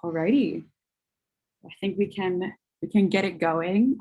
Alrighty, I think we can get it going.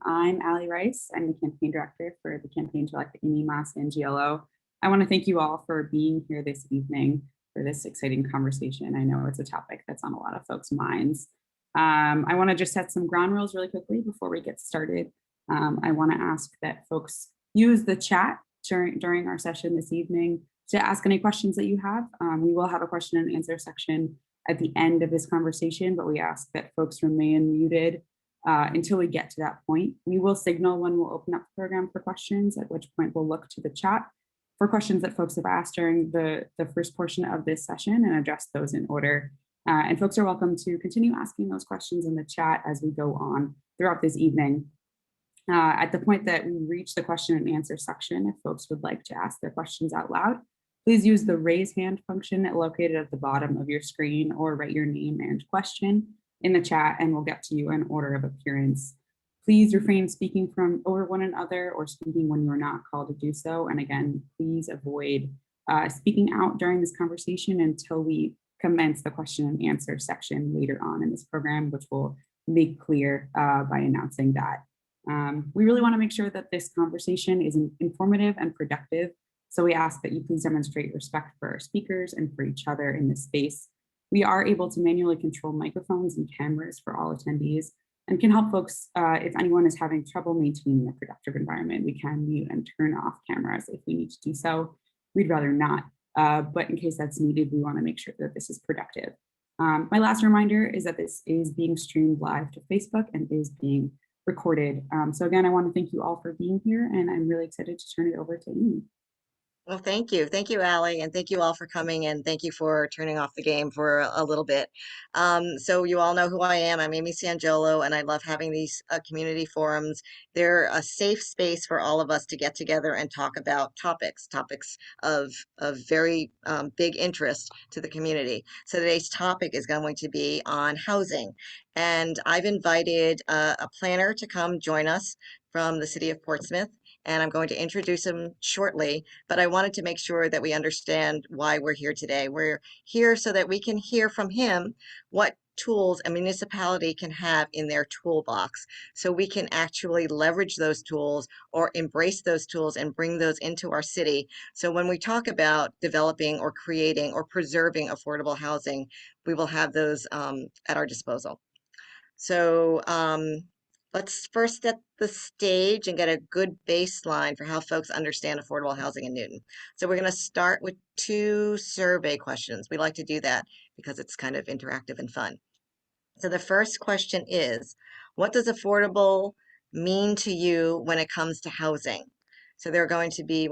I'm Allie Rice. I'm the campaign director for the campaign to elect Amy Mah Sangiolo. I want to thank you all for being here this evening for this exciting conversation. I know it's a topic that's on a lot of folks' minds. I want to just set some ground rules really quickly before we get started. I want to ask that folks use the chat during our session this evening to ask any questions that you have. We will have a question and answer section at the end of this conversation, but we ask that folks remain muted until we get to that point. We will signal when we'll open up the program for questions, at which point we'll look to the chat for questions that folks have asked during the first portion of this session and address those in order. And folks are welcome to continue asking those questions in the chat as we go on throughout this evening. At the point that we reach the question and answer section, if folks would like to ask their questions out loud, please use the raise hand function located at the bottom of your screen, or write your name and question in the chat and we'll get to you in order of appearance. Please refrain speaking from over one another or speaking when you're not called to do so. And again, please avoid speaking out during this conversation until we commence the question and answer section later on in this program, which we'll make clear by announcing that. We really want to make sure that this conversation is informative and productive. So we ask that you please demonstrate respect for our speakers and for each other in this space. We are able to manually control microphones and cameras for all attendees and can help folks if anyone is having trouble maintaining a productive environment. We can mute and turn off cameras if we need to do so. We'd rather not, but in case that's needed, we want to make sure that this is productive. My last reminder is that this is being streamed live to Facebook and is being recorded. So again, I want to thank you all for being here, and I'm really excited to turn it over to Amy. Well, thank you. Thank you, Allie, and thank you all for coming, and thank you for turning off the game for a little bit. So you all know who I am. I'm Amy Sangiolo, and I love having these community forums. They're a safe space for all of us to get together and talk about topics of very big interest to the community. So today's topic is going to be on housing, and I've invited a planner to come join us from the city of Portsmouth, and I'm going to introduce him shortly, but I wanted to make sure that we understand why we're here today. We're here so that we can hear from him what tools a municipality can have in their toolbox, so we can actually leverage those tools or embrace those tools and bring those into our city. So when we talk about developing or creating or preserving affordable housing, we will have those at our disposal. So let's first set the stage and get a good baseline for how folks understand affordable housing in Newton. So we're going to start with 2 survey questions. We like to do that because it's kind of interactive and fun. So the first question is, what does affordable mean to you when it comes to housing? So there are going to be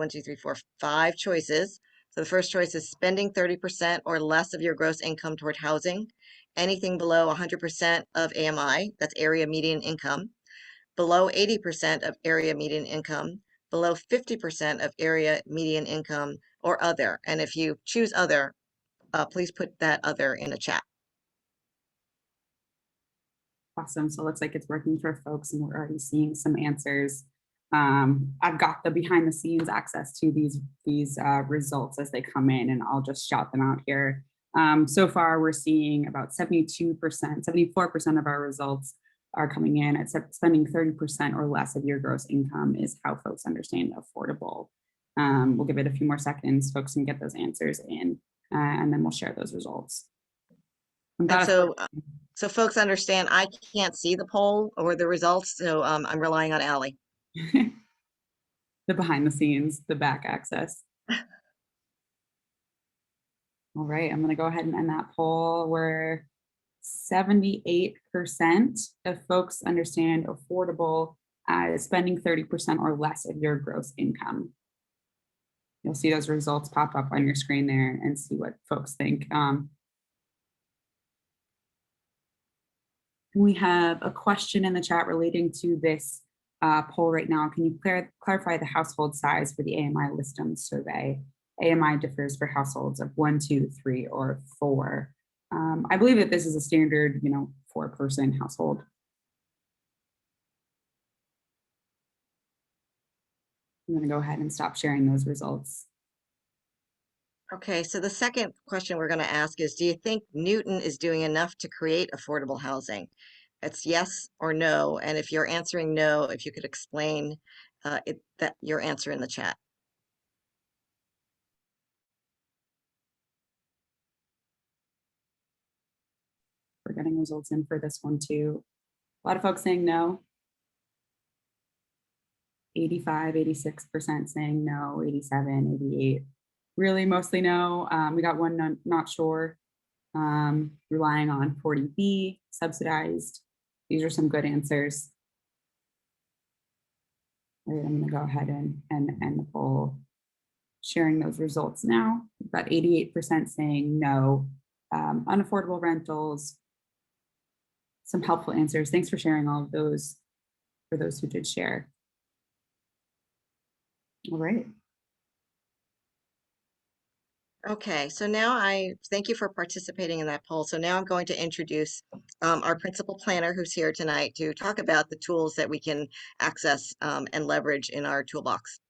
5 choices. So the first choice is spending 30% or less of your gross income toward housing, anything below 100% of AMI, that's area median income, below 80% of area median income, below 50% of area median income, or other. And if you choose other, please put that other in the chat. Awesome. So it looks like it's working for folks, and we're already seeing some answers. I've got the behind the scenes access to these results as they come in, and I'll just shout them out here. So far, we're seeing about 72%, 74% of our results are coming in at spending 30% or less of your gross income is how folks understand affordable. We'll give it a few more seconds. Folks can get those answers in, and then we'll share those results. So folks understand I can't see the poll or the results, so I'm relying on Allie. The behind the scenes, the back access. All right, I'm gonna go ahead and end that poll. Where 78% of folks understand affordable as spending 30% or less of your gross income. You'll see those results pop up on your screen there and see what folks think. We have a question in the chat relating to this poll right now. Can you clarify the household size for the AMI Listums survey? AMI differs for households of 1, 2, 3, or 4. I believe that this is a standard, 4-person household. I'm going to go ahead and stop sharing those results. Okay, so the second question we're going to ask is, do you think Newton is doing enough to create affordable housing? It's yes or no. And if you're answering no, if you could explain that your answer in the chat. We're getting results in for this one too. A lot of folks saying no. 85, 86% saying no, 87, 88. Really mostly no. We got one not sure. Relying on 40B, subsidized. These are some good answers. All right, I'm going to go ahead and end the poll. Sharing those results now. We've got 88% saying no. Unaffordable rentals. Some helpful answers. Thanks for sharing all of those for those who did share. All right. Okay, so now I thank you for participating in that poll. So now I'm going to introduce our principal planner who's here tonight to talk about the tools that we can access and leverage in our toolbox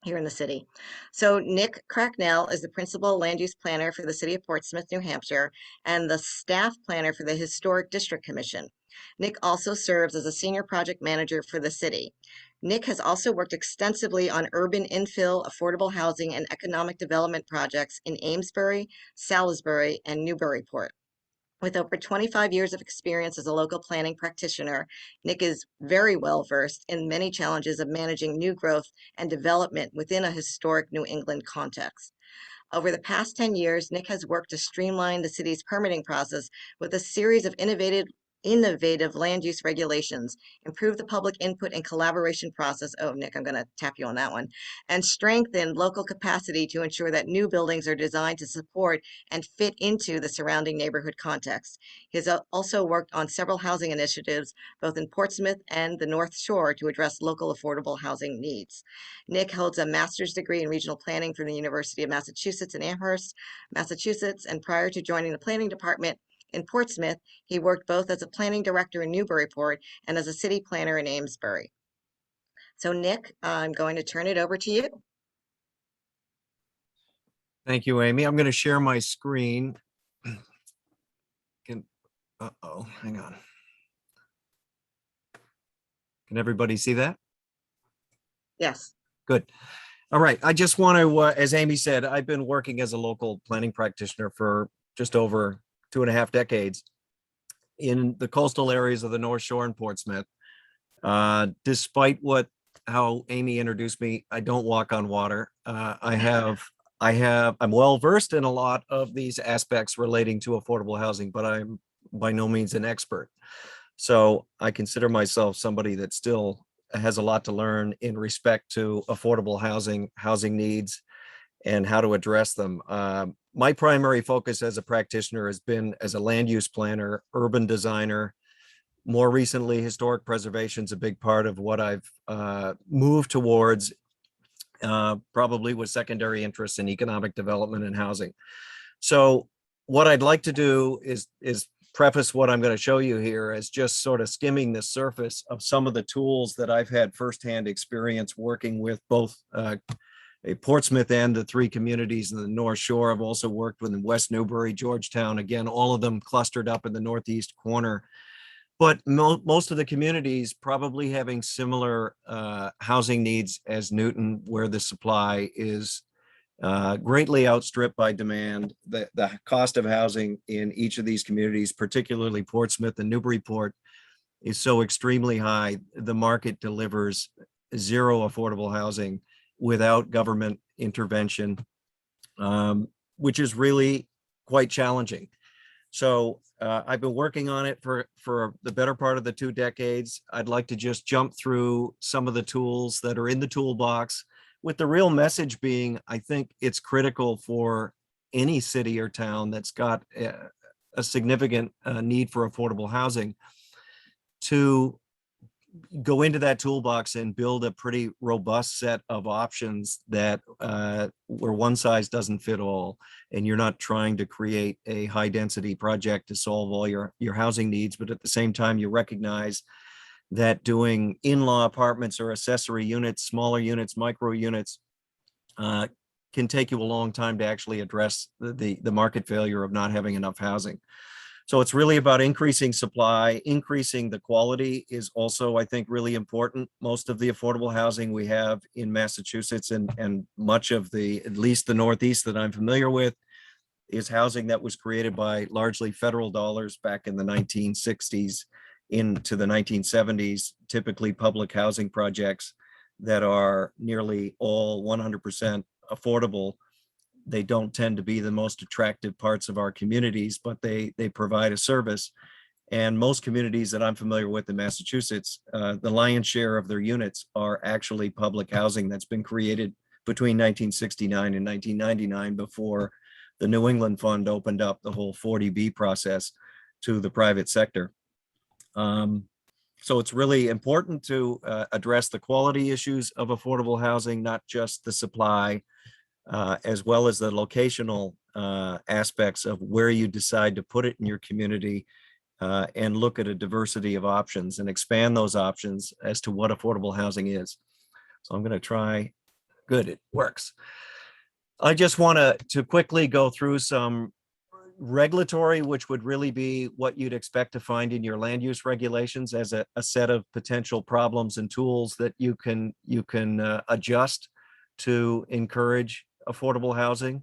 here in the city. So Nick Cracknell is the principal land use planner for the city of Portsmouth, New Hampshire, and the staff planner for the Historic District Commission. Nick also serves as a senior project manager for the city. Nick has also worked extensively on urban infill, affordable housing, and economic development projects in Amesbury, Salisbury, and Newburyport. With over 25 years of experience as a local planning practitioner, Nick is very well versed in many challenges of managing new growth and development within a historic New England context. Over the past 10 years, Nick has worked to streamline the city's permitting process with a series of innovative land use regulations, improve the public input and collaboration process. Oh, Nick, I'm going to tap you on that one. And strengthen local capacity to ensure that new buildings are designed to support and fit into the surrounding neighborhood context. He has also worked on several housing initiatives, both in Portsmouth and the North Shore, to address local affordable housing needs. Nick holds a master's degree in regional planning from the University of Massachusetts in Amherst, Massachusetts, and prior to joining the planning department in Portsmouth, he worked both as a planning director in Newburyport and as a city planner in Amesbury. So Nick, I'm going to turn it over to you. Thank you, Amy. I'm going to share my screen. Uh-oh, hang on. Can everybody see that? Yes. Good. All right. I just want to, as Amy said, I've been working as a local planning practitioner for just over 2.5 decades in the coastal areas of the North Shore and Portsmouth. Despite how Amy introduced me, I don't walk on water. I'm well versed in a lot of these aspects relating to affordable housing, but I'm by no means an expert. So I consider myself somebody that still has a lot to learn in respect to affordable housing needs, and how to address them. My primary focus as a practitioner has been as a land use planner, urban designer. More recently, historic preservation is a big part of what I've moved towards, probably with secondary interests in economic development and housing. So what I'd like to do is preface what I'm going to show you here as just sort of skimming the surface of some of the tools that I've had firsthand experience working with, both Portsmouth and the 3 communities in the North Shore. I've also worked with West Newbury, Georgetown, again, all of them clustered up in the northeast corner. But most of the communities probably having similar housing needs as Newton, where the supply is greatly outstripped by demand. The cost of housing in each of these communities, particularly Portsmouth and Newburyport, is so extremely high. The market delivers zero affordable housing without government intervention, which is really quite challenging. So I've been working on it for the better part of the 2 decades. I'd like to just jump through some of the tools that are in the toolbox, with the real message being, I think it's critical for any city or town that's got a significant need for affordable housing to go into that toolbox and build a pretty robust set of options that where one size doesn't fit all, and you're not trying to create a high density project to solve all your housing needs, but at the same time you recognize that doing in-law apartments or accessory units, smaller units, micro units, can take you a long time to actually address the market failure of not having enough housing. So it's really about increasing supply. Increasing the quality is also, I think, really important. Most of the affordable housing we have in Massachusetts and much of at least the Northeast that I'm familiar with, is housing that was created by largely federal dollars back in the 1960s into the 1970s, typically public housing projects that are nearly all 100% affordable. They don't tend to be the most attractive parts of our communities, but they provide a service. And most communities that I'm familiar with in Massachusetts, the lion's share of their units are actually public housing that's been created between 1969 and 1999, before the New England Fund opened up the whole 40B process to the private sector. So it's really important to address the quality issues of affordable housing, not just the supply, as well as the locational aspects of where you decide to put it in your community, and look at a diversity of options and expand those options as to what affordable housing is. So I'm going to try. Good, it works. I just want to quickly go through some regulatory, which would really be what you'd expect to find in your land use regulations as a set of potential problems and tools that you can adjust to encourage affordable housing,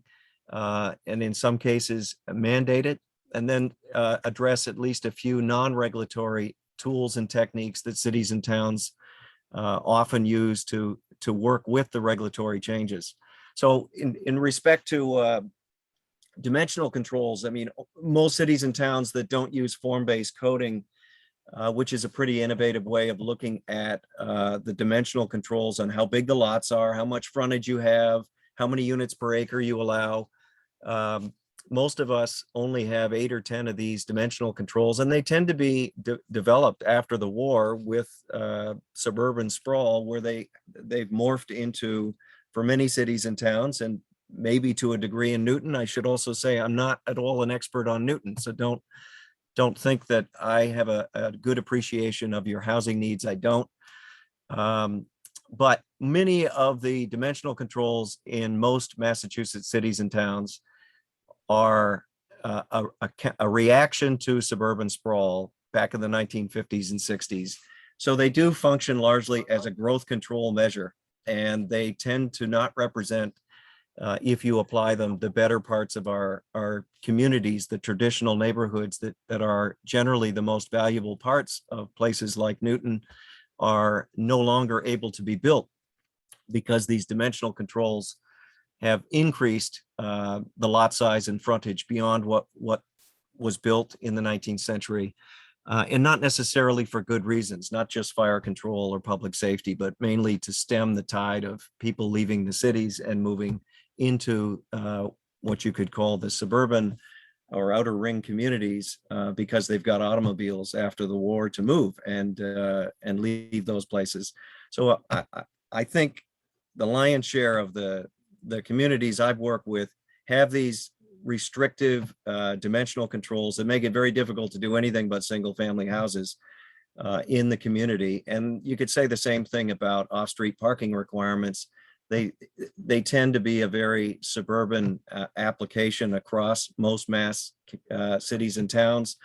and in some cases mandate it, and then address at least a few non-regulatory tools and techniques that cities and towns often use to work with the regulatory changes. So in respect to dimensional controls, I mean, most cities and towns that don't use form-based coding, which is a pretty innovative way of looking at the dimensional controls on how big the lots are, how much frontage you have, how many units per acre you allow. Most of us only have 8 or 10 of these dimensional controls, and they tend to be developed after the war with suburban sprawl, where they've morphed into, for many cities and towns, and maybe to a degree in Newton. I should also say I'm not at all an expert on Newton, so don't think that I have a good appreciation of your housing needs. I don't. But many of the dimensional controls in most Massachusetts cities and towns are a reaction to suburban sprawl back in the 1950s and 60s. So they do function largely as a growth control measure, and they tend to not represent, if you apply them, the better parts of our communities, the traditional neighborhoods that are generally the most valuable parts of places like Newton, are no longer able to be built because these dimensional controls have increased the lot size and frontage beyond what was built in the 19th century, and not necessarily for good reasons, not just fire control or public safety, but mainly to stem the tide of people leaving the cities and moving into what you could call the suburban or outer ring communities, because they've got automobiles after the war to move and leave those places. So I think the lion's share of the communities I've worked with have these restrictive dimensional controls that make it very difficult to do anything but single family houses in the community. And you could say the same thing about off-street parking requirements. They tend to be a very suburban application across most mass cities and towns,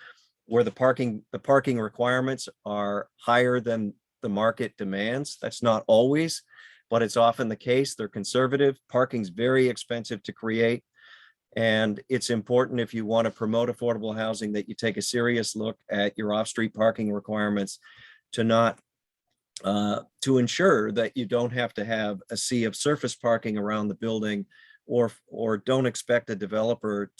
where the parking requirements are higher than the market demands. That's not always, but it's often the case. They're conservative. Parking's very expensive to create. And it's important, if you want to promote affordable housing, that you take a serious look at your off-street parking requirements to ensure that you don't have to have a sea of surface parking around the building, or don't expect a developer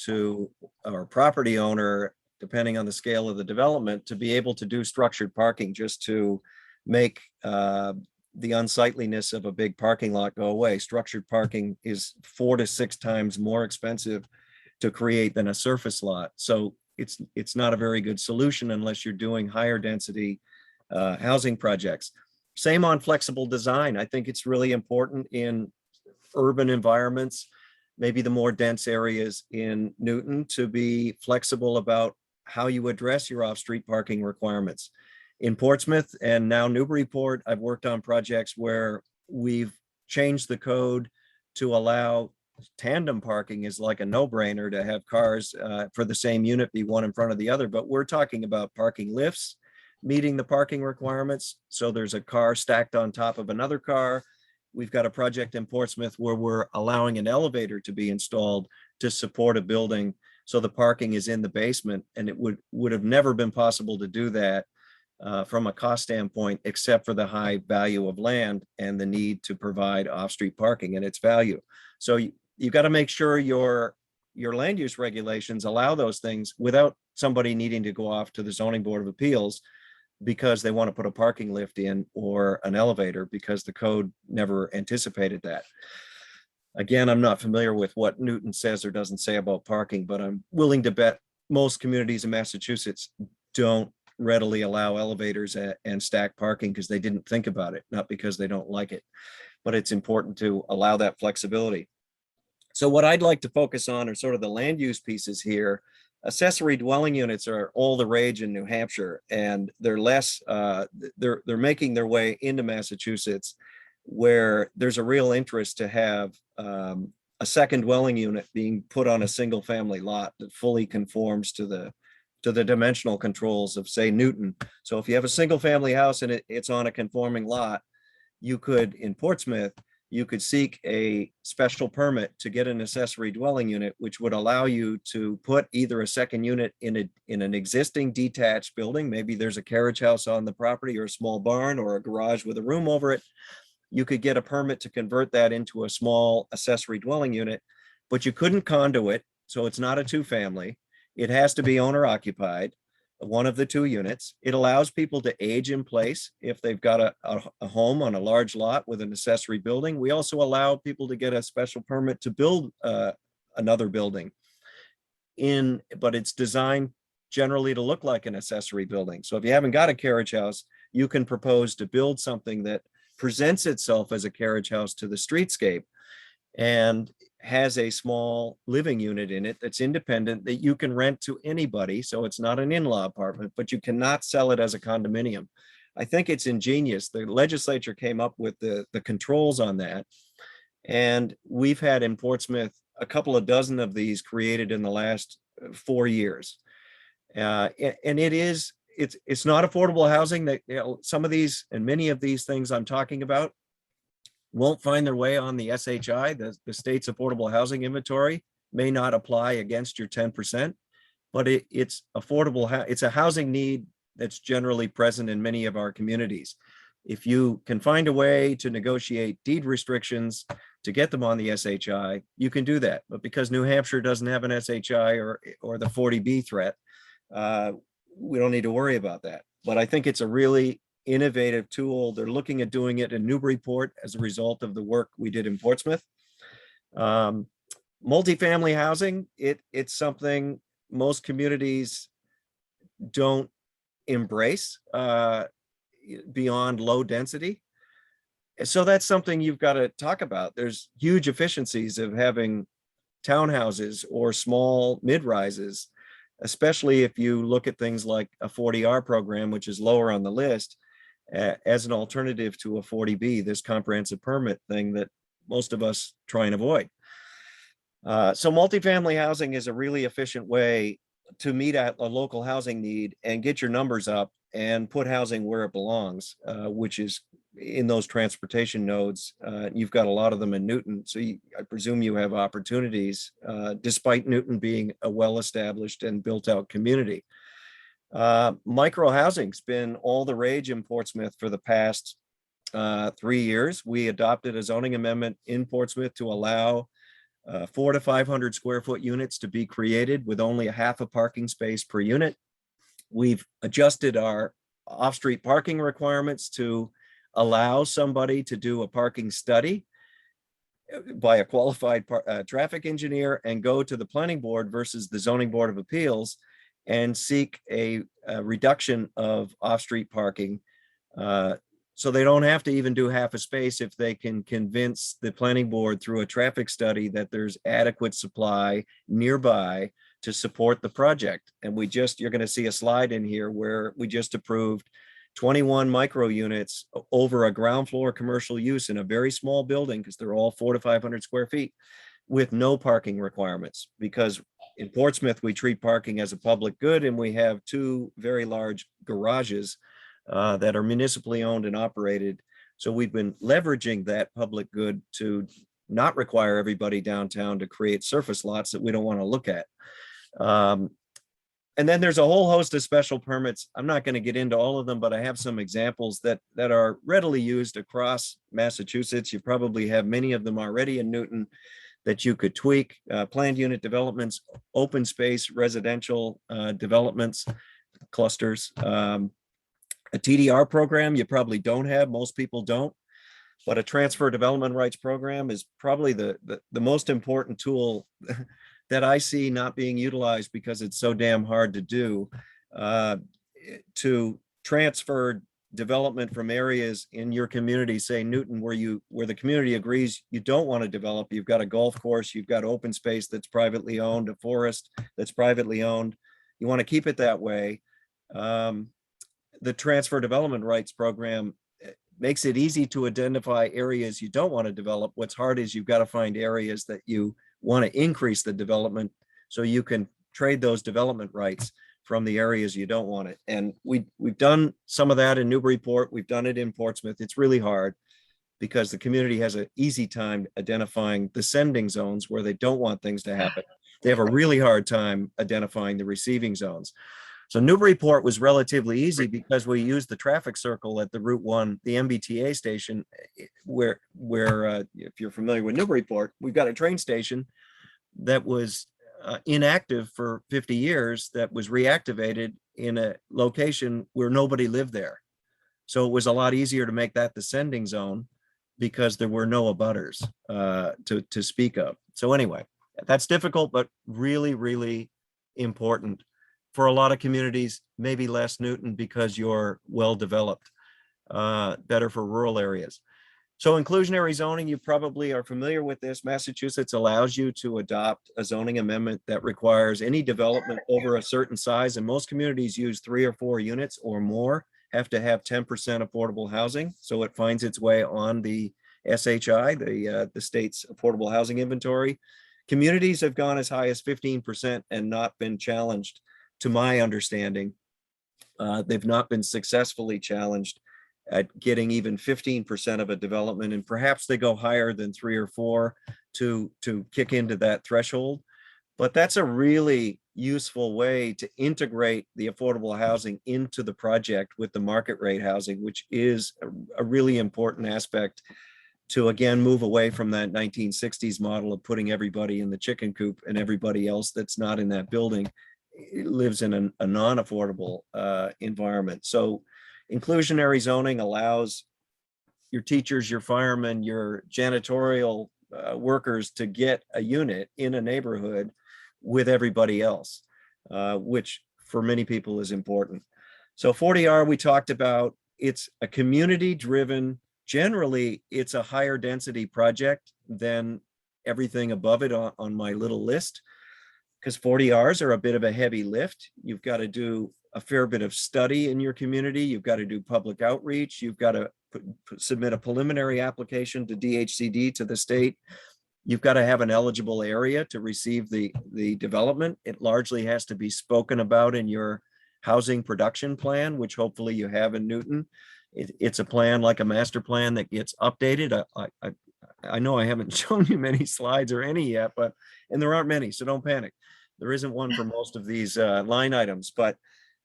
or property owner, depending on the scale of the development, to be able to do structured parking just to make the unsightliness of a big parking lot go away. Structured parking is 4 to 6 times more expensive to create than a surface lot. So it's not a very good solution unless you're doing higher density housing projects. Same on flexible design. I think it's really important in urban environments, maybe the more dense areas in Newton, to be flexible about how you address your off-street parking requirements. In Portsmouth and now Newburyport, I've worked on projects where we've changed the code to allow tandem parking is like a no-brainer to have cars for the same unit be one in front of the other, but we're talking about parking lifts, meeting the parking requirements. So there's a car stacked on top of another car. We've got a project in Portsmouth where we're allowing an elevator to be installed to support a building. So the parking is in the basement, and it would have never been possible to do that from a cost standpoint, except for the high value of land and the need to provide off-street parking and its value. So you've got to make sure your land use regulations allow those things without somebody needing to go off to the zoning board of appeals because they want to put a parking lift in or an elevator because the code never anticipated that. Again, I'm not familiar with what Newton says or doesn't say about parking, but I'm willing to bet most communities in Massachusetts don't readily allow elevators and stack parking because they didn't think about it, not because they don't like it. But it's important to allow that flexibility. So what I'd like to focus on are sort of the land use pieces here. Accessory dwelling units are all the rage in New Hampshire, and they're they're making their way into Massachusetts, where there's a real interest to have a second dwelling unit being put on a single family lot that fully conforms to the dimensional controls of, say, Newton. So if you have a single family house and it's on a conforming lot, you could, in Portsmouth, you could seek a special permit to get an accessory dwelling unit, which would allow you to put either a second unit in an existing detached building. Maybe there's a carriage house on the property or a small barn or a garage with a room over it. You could get a permit to convert that into a small accessory dwelling unit, but you couldn't condo it. So it's not a two-family. It has to be owner occupied, one of the two units. It allows people to age in place if they've got a home on a large lot with an accessory building. We also allow people to get a special permit to build another building but it's designed generally to look like an accessory building. So if you haven't got a carriage house, you can propose to build something that presents itself as a carriage house to the streetscape and has a small living unit in it that's independent that you can rent to anybody. So it's not an in-law apartment, but you cannot sell it as a condominium. I think it's ingenious. The legislature came up with the controls on that. And we've had in Portsmouth a couple of dozen of these created in the last 4 years. And it's not affordable housing. That, you know, some of these and many of these things I'm talking about won't find their way on the SHI, the state's affordable housing inventory, may not apply against your 10%, but it's affordable. It's a housing need that's generally present in many of our communities. If you can find a way to negotiate deed restrictions to get them on the SHI, you can do that. But because New Hampshire doesn't have an SHI or the 40B threat, we don't need to worry about that. But I think it's a really innovative tool. They're looking at doing it in Newburyport as a result of the work we did in Portsmouth. Multifamily housing, it's something most communities don't embrace beyond low density. So that's something you've got to talk about. There's huge efficiencies of having townhouses or small mid-rises, especially if you look at things like a 40R program, which is lower on the list, as an alternative to a 40B, this comprehensive permit thing that most of us try and avoid. So multifamily housing is a really efficient way to meet a local housing need and get your numbers up and put housing where it belongs, which is in those transportation nodes. You've got a lot of them in Newton. So I presume you have opportunities despite Newton being a well-established and built-out community. Micro housing's been all the rage in Portsmouth for the past 3 years. We adopted a zoning amendment in Portsmouth to allow 400 to 500 square foot units to be created with only a half a parking space per unit. We've adjusted our off-street parking requirements to allow somebody to do a parking study by a qualified traffic engineer and go to the planning board versus the zoning board of appeals and seek a reduction of off-street parking. So they don't have to even do half a space if they can convince the planning board through a traffic study that there's adequate supply nearby to support the project. And you're going to see a slide in here where we just approved 21 micro units over a ground floor commercial use in a very small building because they're all 400 to 500 square feet. with no parking requirements, because in Portsmouth, we treat parking as a public good, and we have two very large garages that are municipally owned and operated. So we've been leveraging that public good to not require everybody downtown to create surface lots that we don't want to look at. And then there's a whole host of special permits. I'm not going to get into all of them, but I have some examples that are readily used across Massachusetts. You probably have many of them already in Newton that you could tweak. Planned unit developments, open space, residential developments, clusters. A TDR program you probably don't have, most people don't, but a transfer development rights program is probably the most important tool that I see not being utilized because it's so damn hard to do, to transfer development from areas in your community, say Newton, where the community agrees you don't want to develop. You've got a golf course, you've got open space that's privately owned, a forest that's privately owned. You want to keep it that way. The transfer development rights program makes it easy to identify areas you don't want to develop. What's hard is you've got to find areas that you want to increase the development so you can trade those development rights from the areas you don't want it. And we've done some of that in Newburyport. We've done it in Portsmouth. It's really hard because the community has an easy time identifying the sending zones where they don't want things to happen. They have a really hard time identifying the receiving zones. So Newburyport was relatively easy because we used the traffic circle at the Route 1, the MBTA station, where if you're familiar with Newburyport, we've got a train station that was inactive for 50 years that was reactivated in a location where nobody lived there. So it was a lot easier to make that the sending zone because there were no abutters to speak of. So anyway, that's difficult, but really, really important for a lot of communities, maybe less Newton because you're well developed, better for rural areas. So inclusionary zoning, you probably are familiar with this. Massachusetts allows you to adopt a zoning amendment that requires any development over a certain size, and most communities use 3 or 4 units or more, have to have 10% affordable housing. So it finds its way on the SHI, the state's affordable housing inventory. Communities have gone as high as 15% and not been challenged. To my understanding, they've not been successfully challenged at getting even 15% of a development, and perhaps they go higher than 3 or 4 to kick into that threshold. But that's a really useful way to integrate the affordable housing into the project with the market rate housing, which is a really important aspect to, again, move away from that 1960s model of putting everybody in the chicken coop and everybody else that's not in that building lives in a non-affordable environment. So inclusionary zoning allows your teachers, your firemen, your janitorial workers to get a unit in a neighborhood with everybody else, which for many people is important. So 40R, we talked about, it's a community-driven, generally it's a higher density project than everything above it on my little list, because 40Rs are a bit of a heavy lift. You've got to do a fair bit of study in your community. You've got to do public outreach. You've got to submit a preliminary application to DHCD to the state. You've got to have an eligible area to receive the development. It largely has to be spoken about in your housing production plan, which hopefully you have in Newton. It's a plan like a master plan that gets updated. I know I haven't shown you many slides or any yet, and there aren't many, so don't panic. There isn't one for most of these line items, but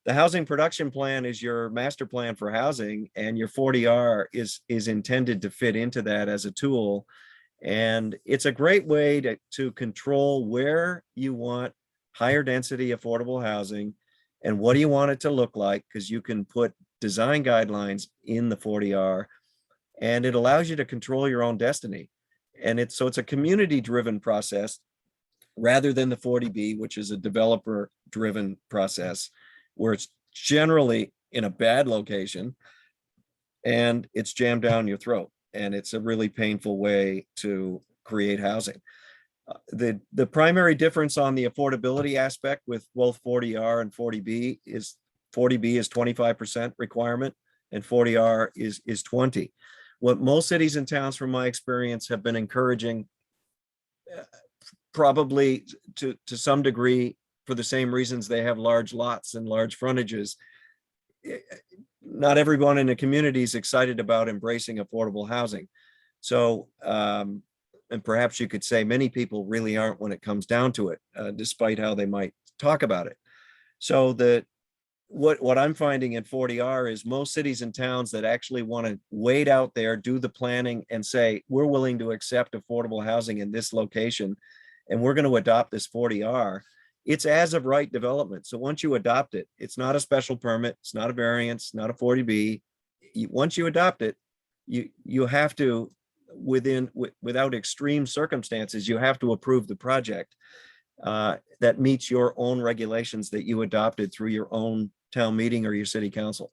the housing production plan is your master plan for housing, and your 40R is intended to fit into that as a tool. And it's a great way to control where you want higher density affordable housing and what do you want it to look like, because you can put design guidelines in the 40R, and it allows you to control your own destiny. And it's a community driven process rather than the 40B, which is a developer driven process where it's generally in a bad location and it's jammed down your throat. And it's a really painful way to create housing. The primary difference on the affordability aspect with both 40R and 40B is 40B is 25% requirement and 40R is 20. What most cities and towns, from my experience, have been encouraging probably to some degree for the same reasons they have large lots and large frontages. Not everyone in the community is excited about embracing affordable housing. So, and perhaps you could say many people really aren't when it comes down to it, despite how they might talk about it. So what I'm finding in 40R is most cities and towns that actually want to wade out there, do the planning and say, we're willing to accept affordable housing in this location, and we're going to adopt this 40R. It's as of right development. So once you adopt it, it's not a special permit, it's not a variance, not a 40B. Once you adopt it, you have to, without extreme circumstances, you have to approve the project that meets your own regulations that you adopted through your own town meeting or your city council,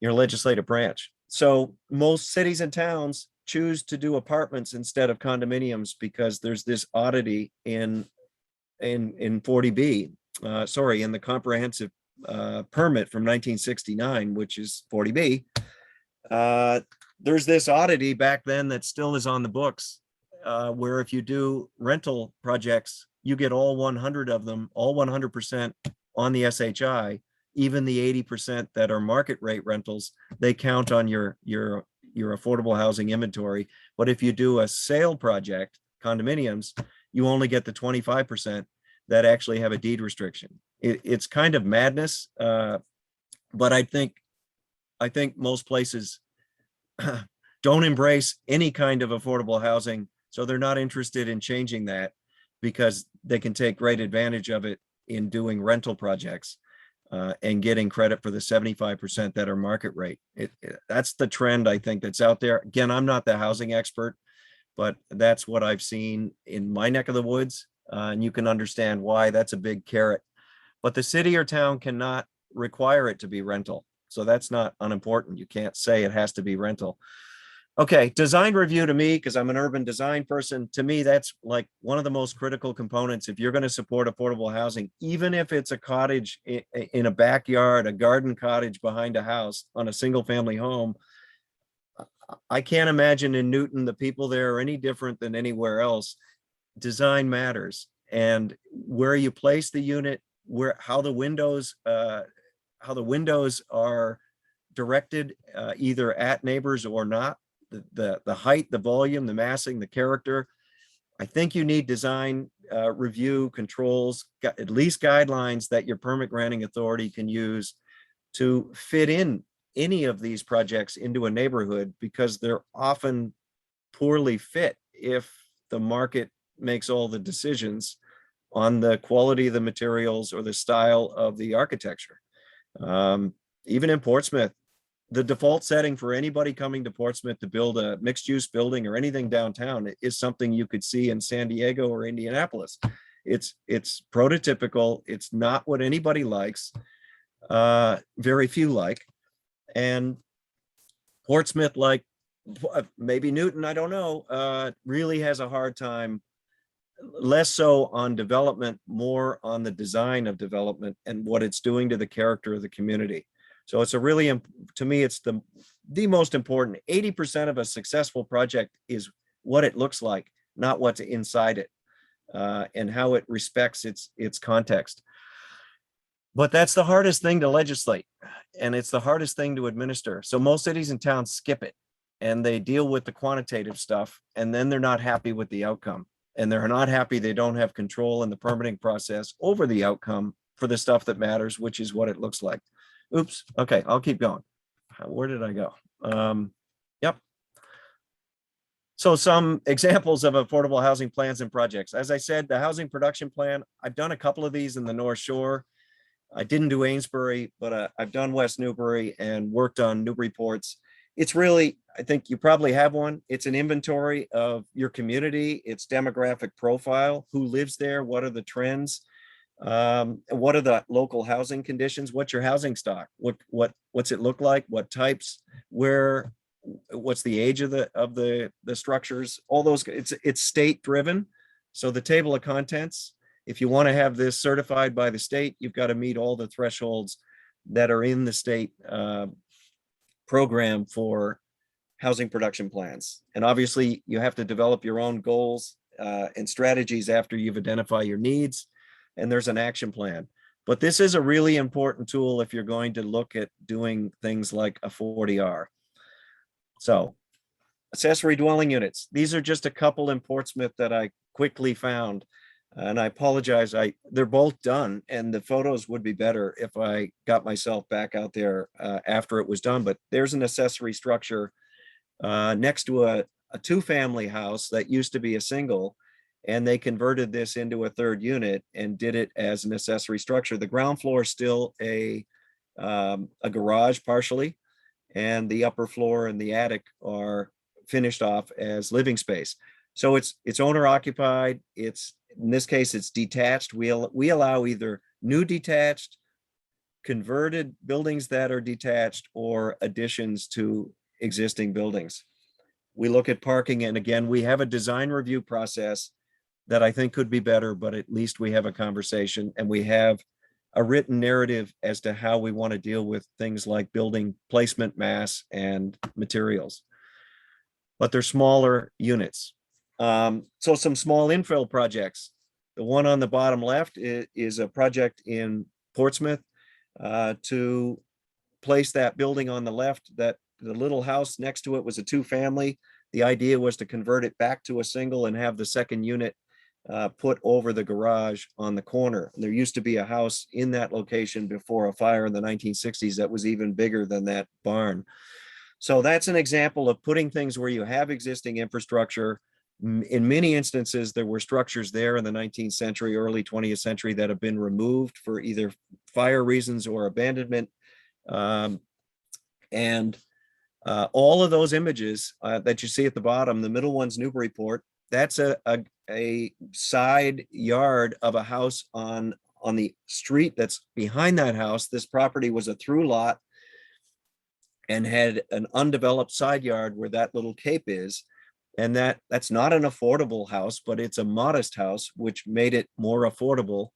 your legislative branch. So most cities and towns choose to do apartments instead of condominiums because there's this oddity in 40B, in the comprehensive permit from 1969, which is 40B. There's this oddity back then that still is on the books, where if you do rental projects, you get all 100 of them, all 100% on the SHI, even the 80% that are market rate rentals, they count on your affordable housing inventory. But if you do a sale project, condominiums, you only get the 25% that actually have a deed restriction. It's kind of madness, but I think most places don't embrace any kind of affordable housing, so they're not interested in changing that because they can take great advantage of it in doing rental projects and getting credit for the 75% that are market rate. That's the trend I think that's out there. Again, I'm not the housing expert, but that's what I've seen in my neck of the woods. And you can understand why that's a big carrot. But the city or town cannot require it to be rental. So that's not unimportant. You can't say it has to be rental. Okay, design review to me, because I'm an urban design person, to me, that's like one of the most critical components. If you're going to support affordable housing, even if it's a cottage in a backyard, a garden cottage behind a house on a single family home, I can't imagine in Newton, the people there are any different than anywhere else. Design matters, and where you place the unit, how the windows are directed, either at neighbors or not, the height, the volume, the massing, the character. I think you need design review controls, at least guidelines that your permit granting authority can use to fit in any of these projects into a neighborhood, because they're often poorly fit if the market makes all the decisions on the quality of the materials or the style of the architecture. Even in Portsmouth, the default setting for anybody coming to Portsmouth to build a mixed use building or anything downtown is something you could see in San Diego or Indianapolis. It's prototypical. It's not what anybody likes. Very few like. And Portsmouth, like maybe Newton, I don't know, really has a hard time, less so on development, more on the design of development and what it's doing to the character of the community. So it's a really, to me, it's the most important. 80% of a successful project is what it looks like, not what's inside it, and how it respects its context. But that's the hardest thing to legislate, and it's the hardest thing to administer. So most cities and towns skip it, and they deal with the quantitative stuff, and then they're not happy with the outcome. And they're not happy they don't have control in the permitting process over the outcome for the stuff that matters, which is what it looks like. Oops. Okay, I'll keep going. Where did I go? Yep. So some examples of affordable housing plans and projects. As I said, the housing production plan, I've done a couple of these in the North Shore. I didn't do Amesbury, but I've done West Newbury and worked on Newburyports. It's really, I think you probably have one. It's an inventory of your community, its demographic profile, who lives there, what are the trends, what are the local housing conditions, what's your housing stock, what's it look like, what types, what's the age of the structures, all those. It's state driven. So the table of contents, if you want to have this certified by the state, you've got to meet all the thresholds that are in the state program for housing production plans. And obviously you have to develop your own goals and strategies after you've identified your needs, and there's an action plan. But this is a really important tool if you're going to look at doing things like a 40R. So accessory dwelling units. These are just a couple in Portsmouth that I quickly found. And I apologize, they're both done, and the photos would be better if I got myself back out there after it was done. But there's an accessory structure next to a two-family house that used to be a single, and they converted this into a third unit and did it as an accessory structure. The ground floor is still a garage partially, and the upper floor and the attic are finished off as living space. So it's owner occupied. It's, in this case, it's detached. We allow either new detached, converted buildings that are detached, or additions to existing buildings. We look at parking, and again, we have a design review process that I think could be better, but at least we have a conversation, and we have a written narrative as to how we want to deal with things like building placement, mass, and materials. But they're smaller units. So some small infill projects. The one on the bottom left is a project in Portsmouth to place that building on the left. That the little house next to it was a two-family. The idea was to convert it back to a single and have the second unit put over the garage on the corner. There used to be a house in that location before a fire in the 1960s that was even bigger than that barn. So that's an example of putting things where you have existing infrastructure. In many instances, there were structures there in the 19th century, early 20th century that have been removed for either fire reasons or abandonment. All of those images that you see at the bottom, the middle one's Newburyport. That's a side yard of a house on the street that's behind that house. This property was a through lot and had an undeveloped side yard where that little cape is. And that's not an affordable house, but it's a modest house, which made it more affordable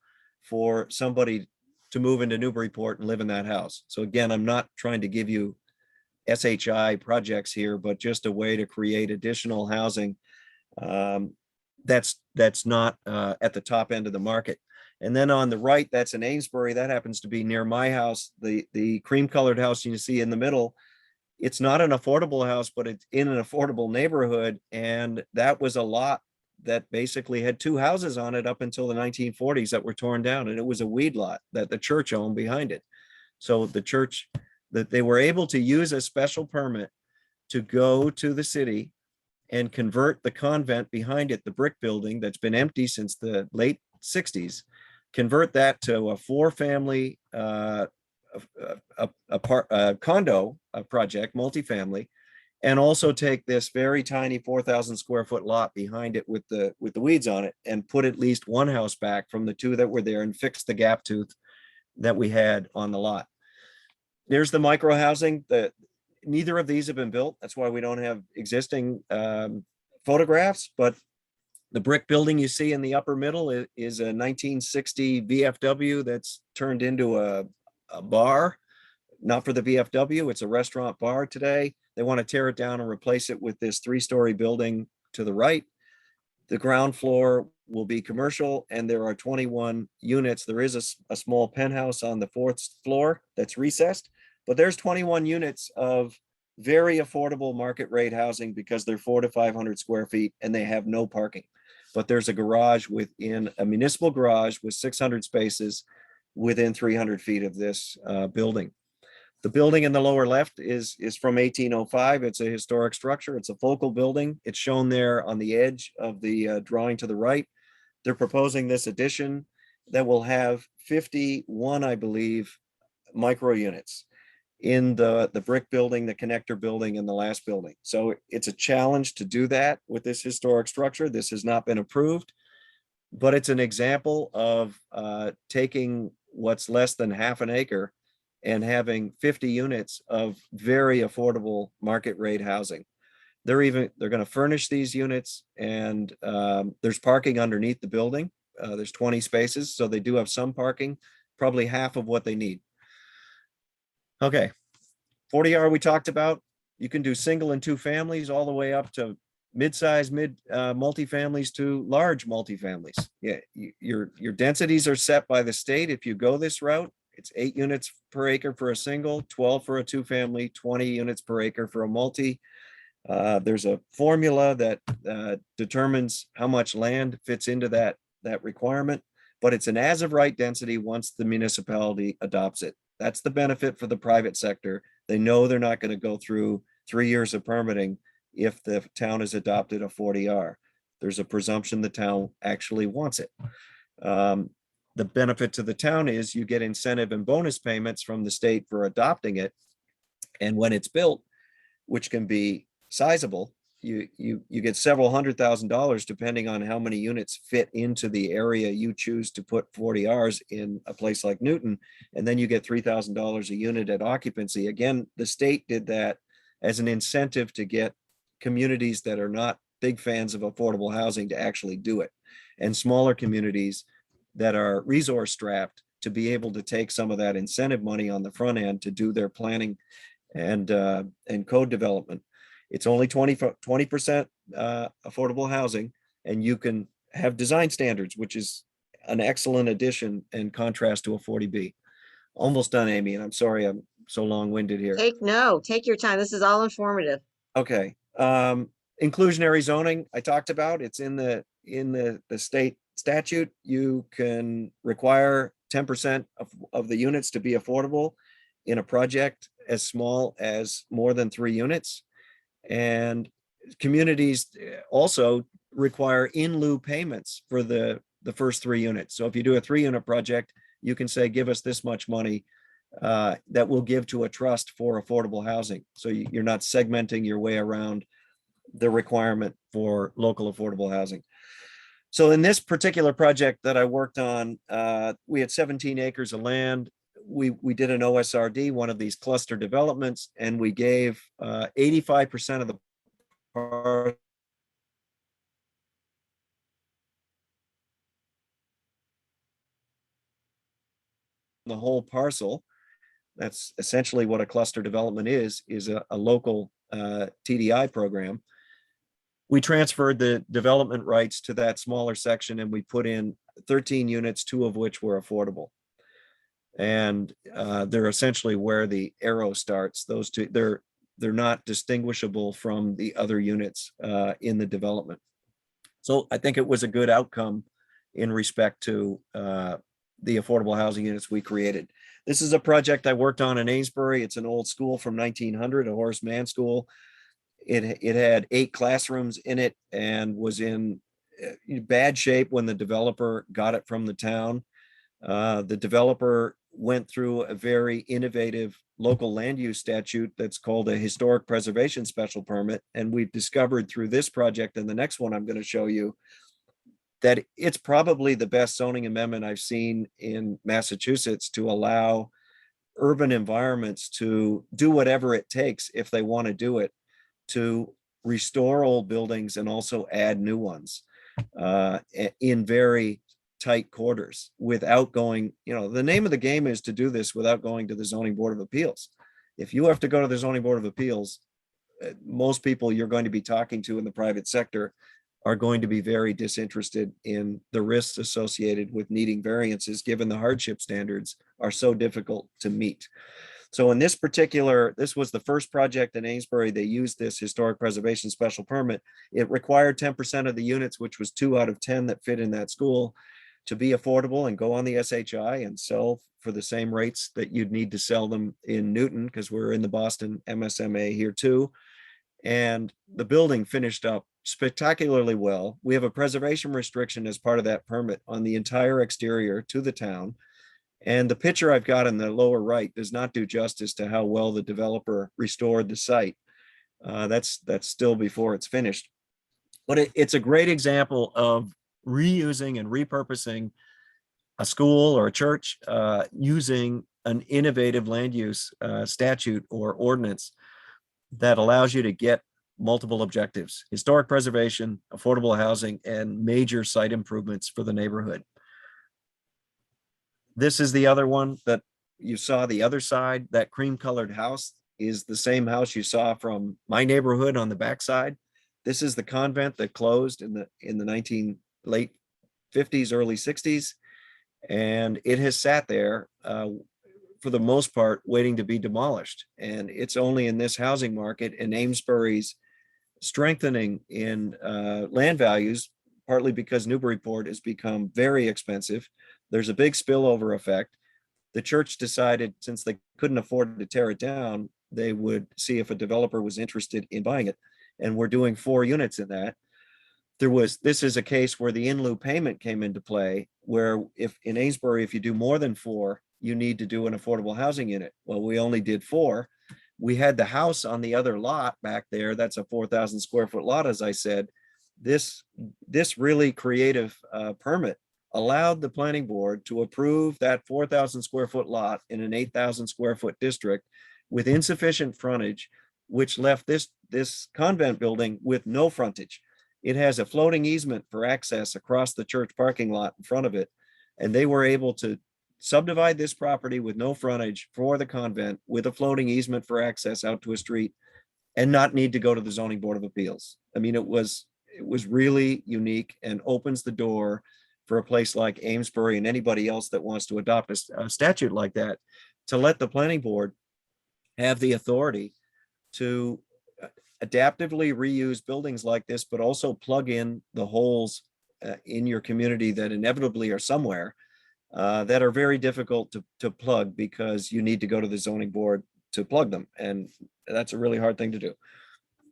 for somebody to move into Newburyport and live in that house. So again, I'm not trying to give you SHI projects here, but just a way to create additional housing that's not at the top end of the market. And then on the right, that's in Amesbury. That happens to be near my house. The cream colored house you see in the middle, it's not an affordable house, but it's in an affordable neighborhood. And that was a lot that basically had two houses on it up until the 1940s that were torn down. And it was a weed lot that the church owned behind it. So the church, that they were able to use a special permit to go to the city and convert the convent behind it, the brick building that's been empty since the late 60s, convert that to a four-family condo project, multifamily, and also take this very tiny 4,000 square foot lot behind it with the weeds on it and put at least one house back from the two that were there and fix the gap tooth that we had on the lot. There's the micro housing. Neither of these have been built. That's why we don't have existing photographs, but the brick building you see in the upper middle is a 1960 VFW that's turned into a bar, not for the VFW. It's a restaurant bar today. They want to tear it down and replace it with this 3-story building to the right. The ground floor will be commercial, and there are 21 units. There is a small penthouse on the 4th floor that's recessed, but there's 21 units of very affordable market rate housing because they're 400 to 500 square feet and they have no parking. But there's a garage within a municipal garage with 600 spaces within 300 feet of this building. The building in the lower left is from 1805. It's a historic structure. It's a focal building. It's shown there on the edge of the drawing to the right. They're proposing this addition that will have 51, I believe, micro units in the brick building, the connector building, and the last building. So it's a challenge to do that with this historic structure. This has not been approved, but it's an example of taking what's less than half an acre and having 50 units of very affordable market rate housing. They're going to furnish these units, and there's parking underneath the building. There's 20 spaces, so they do have some parking, probably half of what they need. Okay, 40R we talked about. You can do single and two families all the way up to mid-size, multifamilies to large multifamilies. Yeah, your densities are set by the state. If you go this route, it's 8 units per acre for a single, 12 for a two-family, 20 units per acre for a multi. There's a formula that determines how much land fits into that requirement, but it's an as of right density once the municipality adopts it. That's the benefit for the private sector. They know they're not going to go through 3 years of permitting if the town has adopted a 40R. There's a presumption the town actually wants it. The benefit to the town is you get incentive and bonus payments from the state for adopting it. And when it's built, which can be sizable, you get several $100,000 depending on how many units fit into the area you choose to put 40Rs in a place like Newton. And then you get $3,000 a unit at occupancy. Again, the state did that as an incentive to get communities that are not big fans of affordable housing to actually do it, and smaller communities that are resource strapped to be able to take some of that incentive money on the front end to do their planning and code development. It's only 20% affordable housing, and you can have design standards, which is an excellent addition and contrast to a 40B. Almost done, Amy, and I'm sorry I'm so long-winded here. Take your time. This is all informative. Okay. Inclusionary zoning, I talked about, it's in the state statute. You can require 10% of the units to be affordable in a project as small as more than 3 units. And communities also require in lieu payments for the first 3 units. So if you do a 3-unit project, you can say, give us this much money that we'll give to a trust for affordable housing. So you're not segmenting your way around the requirement for local affordable housing. So in this particular project that I worked on, we had 17 acres of land. We did an OSRD, one of these cluster developments, and we gave 85% of the whole parcel. That's essentially what a cluster development is a local TDI program. We transferred the development rights to that smaller section, and we put in 13 units, 2 of which were affordable. And they're essentially where the arrow starts. Those two, they're not distinguishable from the other units in the development. So I think it was a good outcome in respect to the affordable housing units we created. This is a project I worked on in Amesbury. It's an old school from 1900, a Horace Mann school. It had 8 classrooms in it and was in bad shape when the developer got it from the town. The developer went through a very innovative local land use statute that's called a historic preservation special permit. And we've discovered through this project and the next one I'm going to show you that it's probably the best zoning amendment I've seen in Massachusetts to allow urban environments to do whatever it takes if they want to do it, to restore old buildings and also add new ones in very tight quarters without going, the name of the game is to do this without going to the Zoning Board of Appeals. If you have to go to the Zoning Board of Appeals, most people you're going to be talking to in the private sector are going to be very disinterested in the risks associated with needing variances, given the hardship standards are so difficult to meet. So in this was the first project in Amesbury. They used this historic preservation special permit. It required 10% of the units, which was 2 out of 10 that fit in that school, to be affordable and go on the SHI and sell for the same rates that you'd need to sell them in Newton, because we're in the Boston MSMA here too. And the building finished up spectacularly well. We have a preservation restriction as part of that permit on the entire exterior to the town. And the picture I've got in the lower right does not do justice to how well the developer restored the site. That's still before it's finished. But it's a great example of reusing and repurposing a school or a church using an innovative land use statute or ordinance that allows you to get multiple objectives: historic preservation, affordable housing, and major site improvements for the neighborhood. This is the other one that you saw the other side. That cream colored house is the same house you saw from my neighborhood on the backside. This is the convent that closed in the late 50s, early 60s. And it has sat there for the most part, waiting to be demolished. And it's only in this housing market and Amesbury's strengthening in land values, partly because Newburyport has become very expensive. There's a big spillover effect. The church decided, since they couldn't afford to tear it down, they would see if a developer was interested in buying it. And we're doing 4 units in that. This is a case where the in lieu payment came into play, where if in Amesbury, if you do more than 4, you need to do an affordable housing unit. Well, we only did 4. We had the house on the other lot back there. That's a 4,000 square foot lot, as I said. This really creative permit allowed the planning board to approve that 4,000 square foot lot in an 8,000 square foot district with insufficient frontage, which left this convent building with no frontage. It has a floating easement for access across the church parking lot in front of it. And they were able to subdivide this property with no frontage for the convent with a floating easement for access out to a street and not need to go to the zoning board of appeals. I mean, it was really unique and opens the door for a place like Amesbury and anybody else that wants to adopt a statute like that to let the planning board have the authority to adaptively reuse buildings like this, but also plug in the holes in your community that inevitably are somewhere that are very difficult to plug because you need to go to the zoning board to plug them. And that's a really hard thing to do.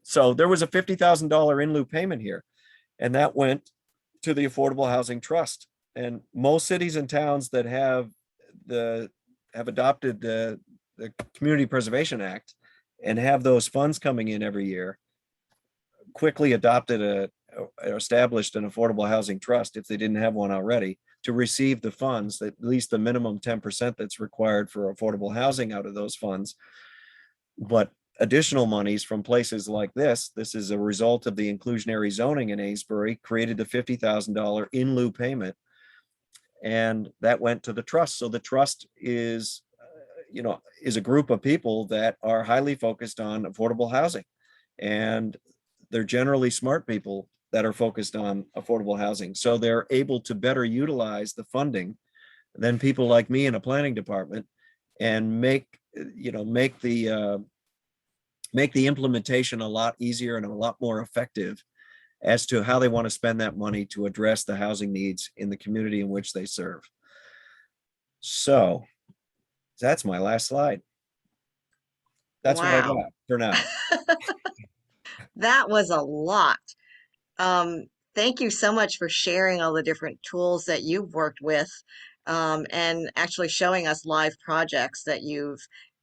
So there was a $50,000 in lieu payment here, and that went to the Affordable Housing Trust. And most cities and towns that have adopted the Community Preservation Act and have those funds coming in every year quickly adopted established an affordable housing trust, if they didn't have one already, to receive the funds, at least the minimum 10% that's required for affordable housing out of those funds. But additional monies from places like this is a result of the inclusionary zoning in Amesbury, created the $50,000 in lieu payment. And that went to the trust. So the trust is a group of people that are highly focused on affordable housing. And they're generally smart people that are focused on affordable housing. So they're able to better utilize the funding than people like me in a planning department and make the implementation a lot easier and a lot more effective as to how they want to spend that money to address the housing needs in the community in which they serve. So that's my last slide. That's what I Wow. got for now. That was a lot. Thank you so much for sharing all the different tools that you've worked with, and actually showing us live projects that you've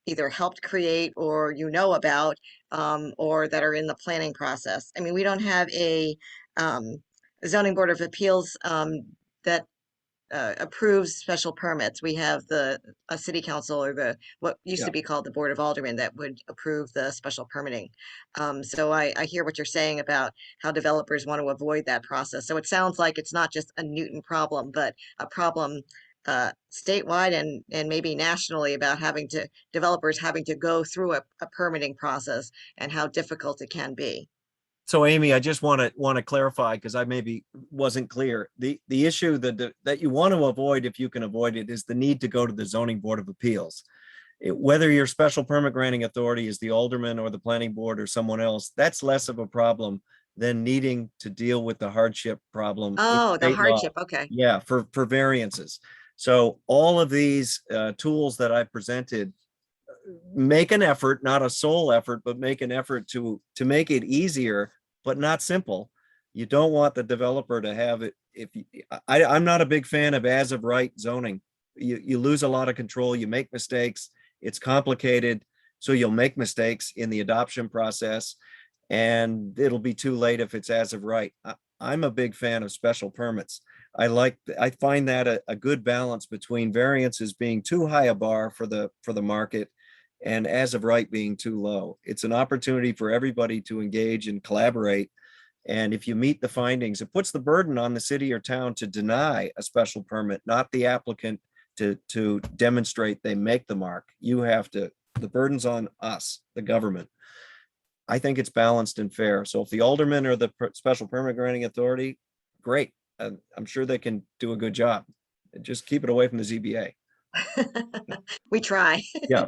either helped create or you know about, or that are in the planning process. I mean, we don't have a zoning board of appeals that approves special permits. We have a city council, or what used to be called the Board of Aldermen, that would approve the special permitting. So I hear what you're saying about how developers want to avoid that process. So it sounds like it's not just a Newton problem, but a problem statewide and maybe nationally about developers having to go through a permitting process and how difficult it can be. So Amy, I just want to clarify, because I maybe wasn't clear. The issue that you want to avoid, if you can avoid it, is the need to go to the zoning board of appeals. Whether your special permit granting authority is the alderman or the planning board or someone else, that's less of a problem than needing to deal with the hardship problem. Oh, the State law. hardship. Okay. Yeah, for variances. So all of these tools that I presented make an effort, not a sole effort, but make an effort to make it easier, but not simple. You don't want the developer to have it. I'm not a big fan of as of right zoning. You lose a lot of control. You make mistakes. It's complicated. So you'll make mistakes in the adoption process, and it'll be too late if it's as of right. I'm a big fan of special permits. I find that a good balance between variances being too high a bar for the market and as of right being too low. It's an opportunity for everybody to engage and collaborate. And if you meet the findings, it puts the burden on the city or town to deny a special permit, not the applicant to demonstrate they make the mark. The burden's on us, the government. I think it's balanced and fair. So if the aldermen are the special permit granting authority, great. I'm sure they can do a good job. Just keep it away from the ZBA. We try. Yeah.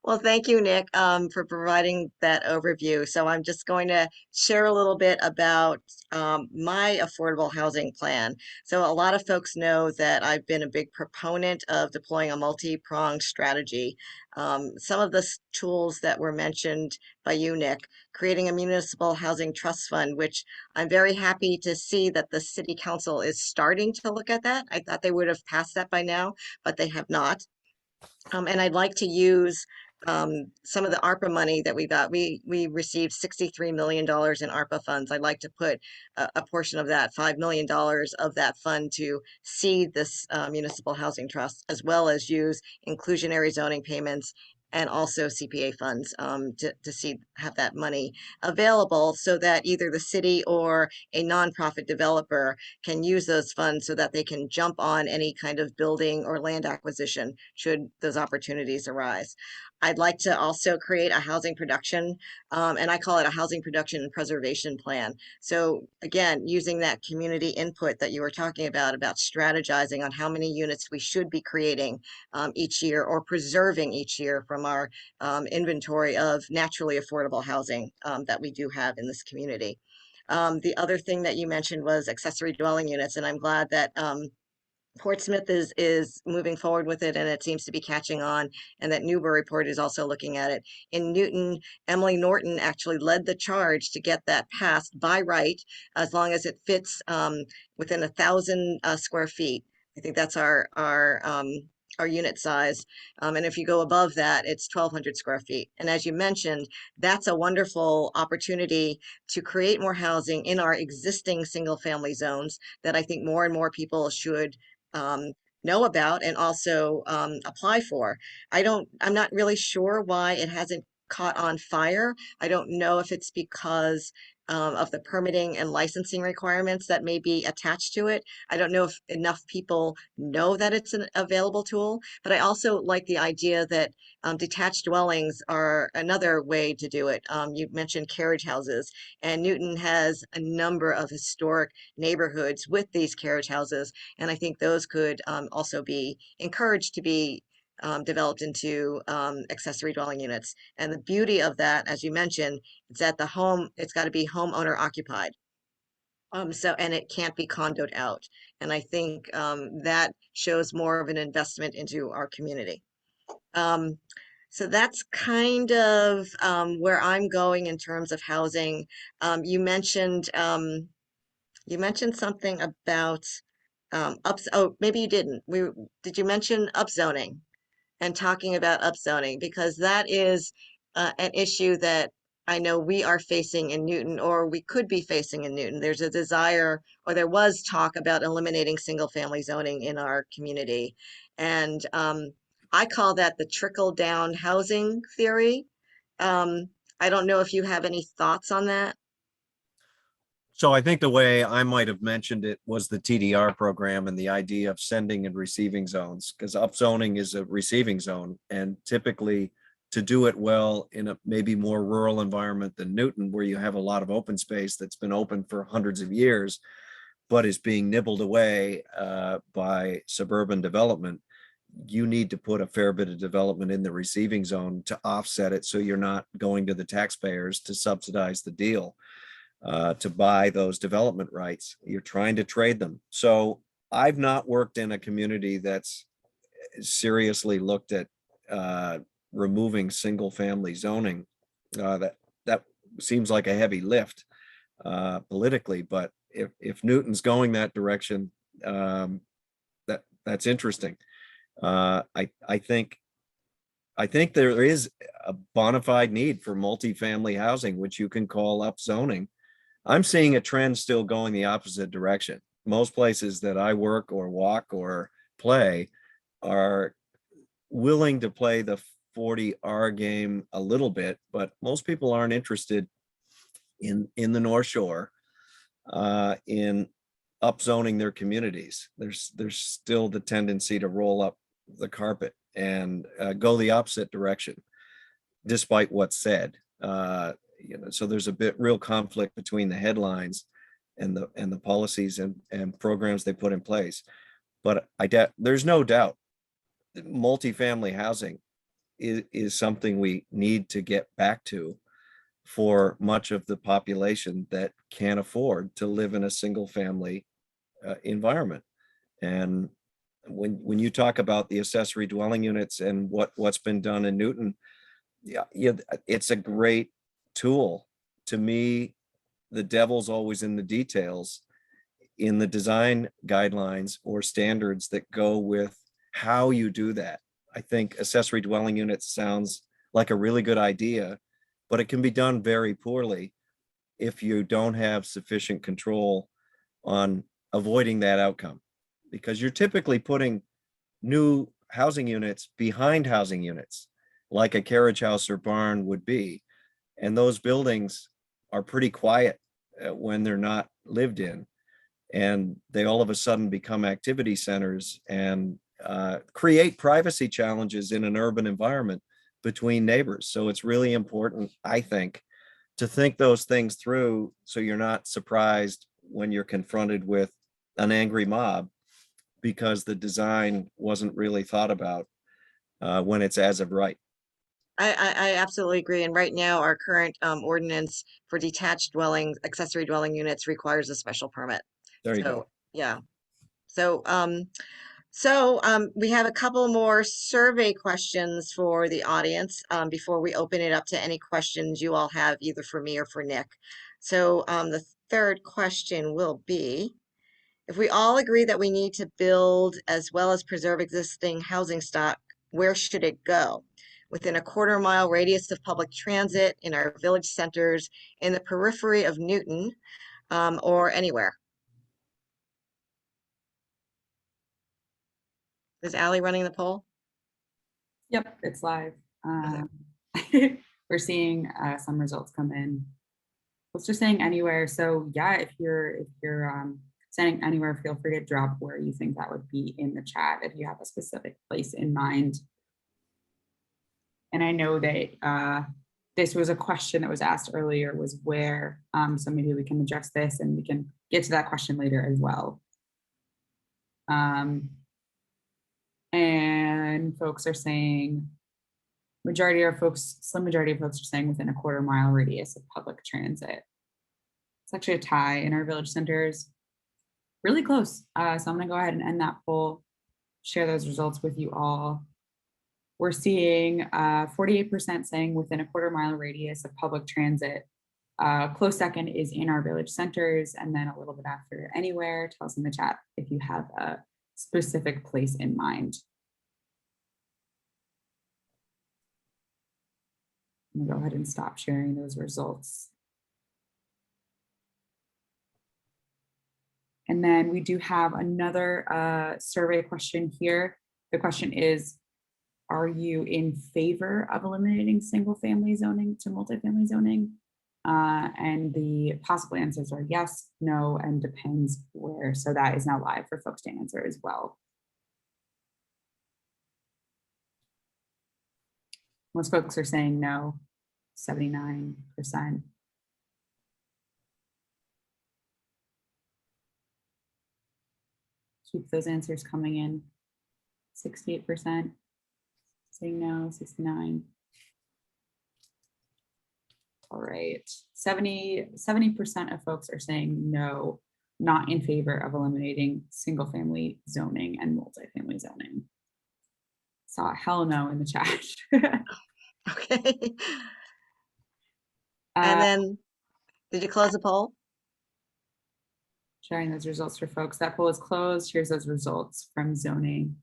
Well, thank you, Nick, for providing that overview. So I'm just going to share a little bit about my affordable housing plan. So a lot of folks know that I've been a big proponent of deploying a multi-pronged strategy. Some of the tools that were mentioned by you, Nick, creating a municipal housing trust fund, which I'm very happy to see that the city council is starting to look at that. I thought they would have passed that by now, but they have not. And I'd like to use some of the ARPA money that we got. We received $63 million in ARPA funds. I'd like to put a portion of that, $5 million of that fund to seed this municipal housing trust, as well as use inclusionary zoning payments and also CPA funds to have that money available so that either the city or a nonprofit developer can use those funds so that they can jump on any kind of building or land acquisition should those opportunities arise. I'd like to also create a housing production, and I call it a housing production and preservation plan. So again, using that community input that you were talking about strategizing on how many units we should be creating each year or preserving each year from our inventory of naturally affordable housing that we do have in this community. The other thing that you mentioned was accessory dwelling units, and I'm glad that Portsmouth is moving forward with it, and it seems to be catching on, and that Newburyport is also looking at it. In Newton, Emily Norton actually led the charge to get that passed by right, as long as it fits within 1,000 square feet. I think that's our unit size. And if you go above that, it's 1,200 square feet. And as you mentioned, that's a wonderful opportunity to create more housing in our existing single family zones that I think more and more people should know about and also apply for. I'm not really sure why it hasn't caught on fire. I don't know if it's because of the permitting and licensing requirements that may be attached to it. I don't know if enough people know that it's an available tool, but I also like the idea that detached dwellings are another way to do it. You mentioned carriage houses, and Newton has a number of historic neighborhoods with these carriage houses, and I think those could also be encouraged to be developed into accessory dwelling units. And the beauty of that, as you mentioned, is that it's got to be homeowner occupied. And it can't be condoed out. And I think that shows more of an investment into our community. So that's kind of where I'm going in terms of housing. You mentioned something about oh, maybe you didn't. Did you mention upzoning? And talking about upzoning, because that is an issue that I know we are facing in Newton, or we could be facing in Newton. There's a desire, or there was talk about eliminating single family zoning in our community. And I call that the trickle-down housing theory. I don't know if you have any thoughts on that. So I think the way I might have mentioned it was the TDR program and the idea of sending and receiving zones, because upzoning is a receiving zone. And typically to do it well in a maybe more rural environment than Newton, where you have a lot of open space that's been open for hundreds of years, but is being nibbled away by suburban development, you need to put a fair bit of development in the receiving zone to offset it, so you're not going to the taxpayers to subsidize the deal. To buy those development rights. You're trying to trade them. So I've not worked in a community that's seriously looked at removing single family zoning. That seems like a heavy lift politically, but if Newton's going that direction, that's interesting. I think there is a bona fide need for multifamily housing, which you can call upzoning. I'm seeing a trend still going the opposite direction. Most places that I work or walk or play are willing to play the 40R game a little bit, but most people aren't interested in the North Shore in upzoning their communities. There's still the tendency to roll up the carpet and go the opposite direction, despite what's said. So there's a bit real conflict between the headlines and the policies and programs they put in place. But there's no doubt that multifamily housing is something we need to get back to for much of the population that can't afford to live in a single family environment. And when you talk about the accessory dwelling units and what's been done in Newton, yeah, it's a great tool. To me, the devil's always in the details, in the design guidelines or standards that go with how you do that. I think accessory dwelling units sounds like a really good idea, but it can be done very poorly if you don't have sufficient control on avoiding that outcome, because you're typically putting new housing units behind housing units, like a carriage house or barn would be. And those buildings are pretty quiet when they're not lived in. And they all of a sudden become activity centers and create privacy challenges in an urban environment between neighbors. So it's really important, I think, to think those things through so you're not surprised when you're confronted with an angry mob because the design wasn't really thought about when it's as of right. I absolutely agree. And right now, our current ordinance for detached dwellings, accessory dwelling units requires a special permit. There you So, go. yeah. So, we have a couple more survey questions for the audience before we open it up to any questions you all have either for me or for Nick. So, the third question will be, if we all agree that we need to build as well as preserve existing housing stock, where should it go? Within a quarter-mile radius of public transit, in our village centers, in the periphery of Newton, or anywhere? Is Ally running the poll? Yep, it's live. Okay. We're seeing some results come in. Let's just saying anywhere. So yeah, if you're sending anywhere, feel free to drop where you think that would be in the chat if you have a specific place in mind. And I know that this was a question that was asked earlier, was where, so maybe we can address this and we can get to that question later as well. And folks are saying, slim majority of folks are saying within a quarter-mile radius of public transit. It's actually a tie in our village centers, really close. So I'm gonna go ahead and end that poll, share those results with you all. We're seeing 48% saying within a quarter-mile radius of public transit. Close second is in our village centers, and then a little bit after anywhere. Tell us in the chat if you have a specific place in mind. I'm gonna go ahead and stop sharing those results. And then we do have another survey question here. The question is, are you in favor of eliminating single family zoning to multifamily zoning? And the possible answers are yes, no, and depends where. So that is now live for folks to answer as well. Most folks are saying no, 79%. Keep those answers coming in. 68% saying no, 69%. All right, 70% of folks are saying no, not in favor of eliminating single family zoning and multifamily zoning. Saw a hell no in the chat. Okay. And then, did you close the poll? Sharing those results for folks. That poll is closed. Here's those results from zoning.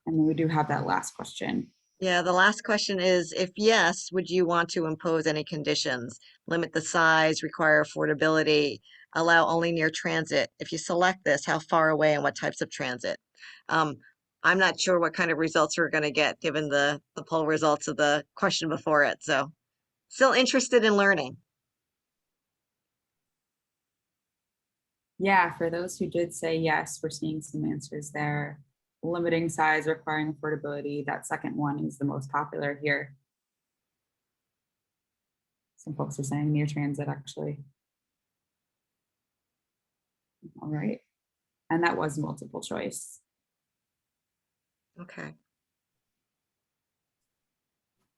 And then we do have that last question. Yeah, the last question is, if yes, would you want to impose any conditions? Limit the size, require affordability, allow only near transit? If you select this, how far away and what types of transit? I'm not sure what kind of results we're going to get given the poll results of the question before it. So still interested in learning. Yeah, for those who did say yes, we're seeing some answers there. Limiting size, requiring affordability. That second one is the most popular here. Some folks are saying near transit, actually. All right. And that was multiple choice. Okay.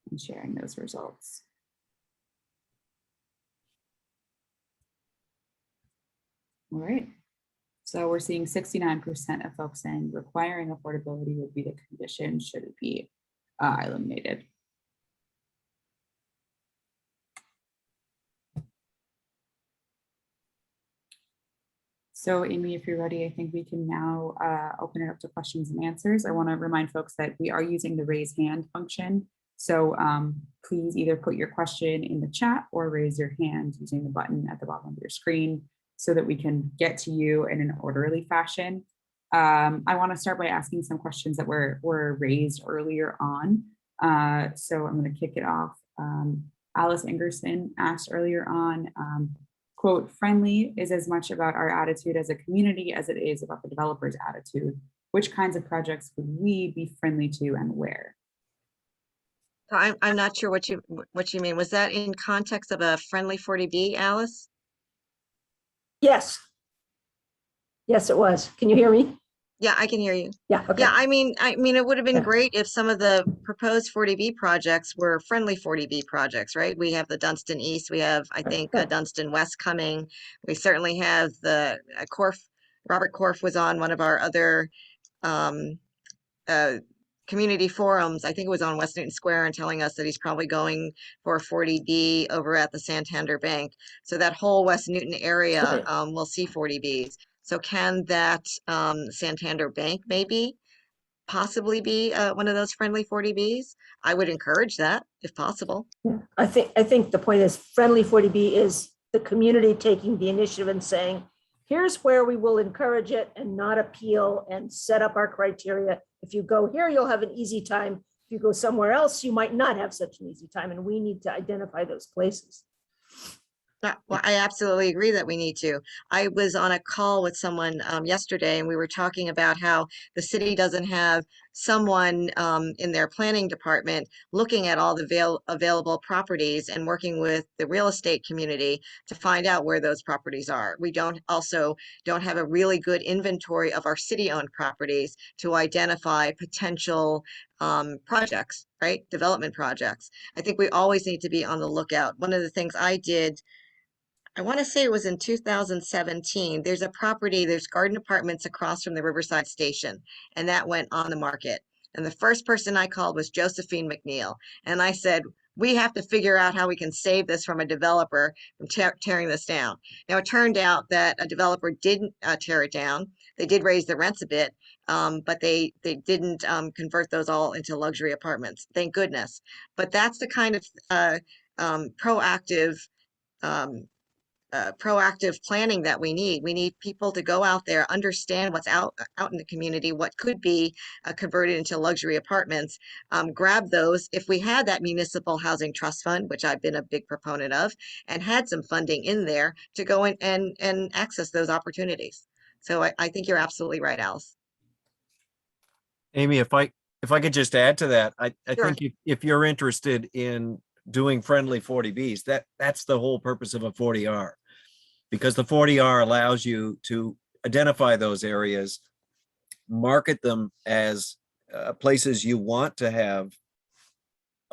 And sharing those results. All right. So we're seeing 69% of folks saying requiring affordability would be the condition should it be eliminated. So Amy, if you're ready, I think we can now open it up to questions and answers. I want to remind folks that we are using the raise hand function. So please either put your question in the chat or raise your hand using the button at the bottom of your screen so that we can get to you in an orderly fashion. I want to start by asking some questions that were raised earlier on. So I'm going to kick it off. Alice Ingerson asked earlier on, quote, friendly is as much about our attitude as a community as it is about the developer's attitude. Which kinds of projects would we be friendly to and where? So I'm not sure what you mean. Was that in context of a friendly 40B, Alice? Yes. Yes, it was. Can you hear me? Yeah, I can hear you. Yeah, okay. Yeah, I mean, it would have been Yeah. great if some of the proposed 40B projects were friendly 40B projects, right? We have the Dunstan East, we have, I think, Dunstan West coming. We certainly have the Robert Korf was on one of our other um, community forums. I think it was on West Newton Square, and telling us that he's probably going for a 40B over at the Santander Bank. So that whole West Newton area Right. will see 40Bs. So can that Santander Bank maybe possibly be one of those friendly 40Bs? I would encourage that if possible. Yeah. I think the point is friendly 40B is the community taking the initiative and saying, here's where we will encourage it and not appeal and set up our criteria. If you go here, you'll have an easy time. If you go somewhere else, you might not have such an easy time. And we need to identify those places. Well, I absolutely agree that we need to. I was on a call with someone yesterday, and we were talking about how the city doesn't have someone in their planning department looking at all the available properties and working with the real estate community to find out where those properties are. We don't have a really good inventory of our city-owned properties to identify potential projects, right? Development projects. I think we always need to be on the lookout. One of the things I did, I want to say it was in 2017. There's garden apartments across from the Riverside Station, and that went on the market. And the first person I called was Josephine McNeil. And I said, we have to figure out how we can save this from a developer from tearing this down. Now, it turned out that a developer didn't tear it down. They did raise the rents a bit, but they didn't convert those all into luxury apartments. Thank goodness. But that's the kind of proactive proactive planning that we need. We need people to go out there, understand what's out in the community, what could be converted into luxury apartments, grab those. If we had that municipal housing trust fund, which I've been a big proponent of, and had some funding in there to go in and access those opportunities. So I think you're absolutely right, Alice. Amy, if I could just add to that, I Sure. think if you're interested in doing friendly 40Bs, that's the whole purpose of a 40R. Because the 40R allows you to identify those areas, market them as places you want to have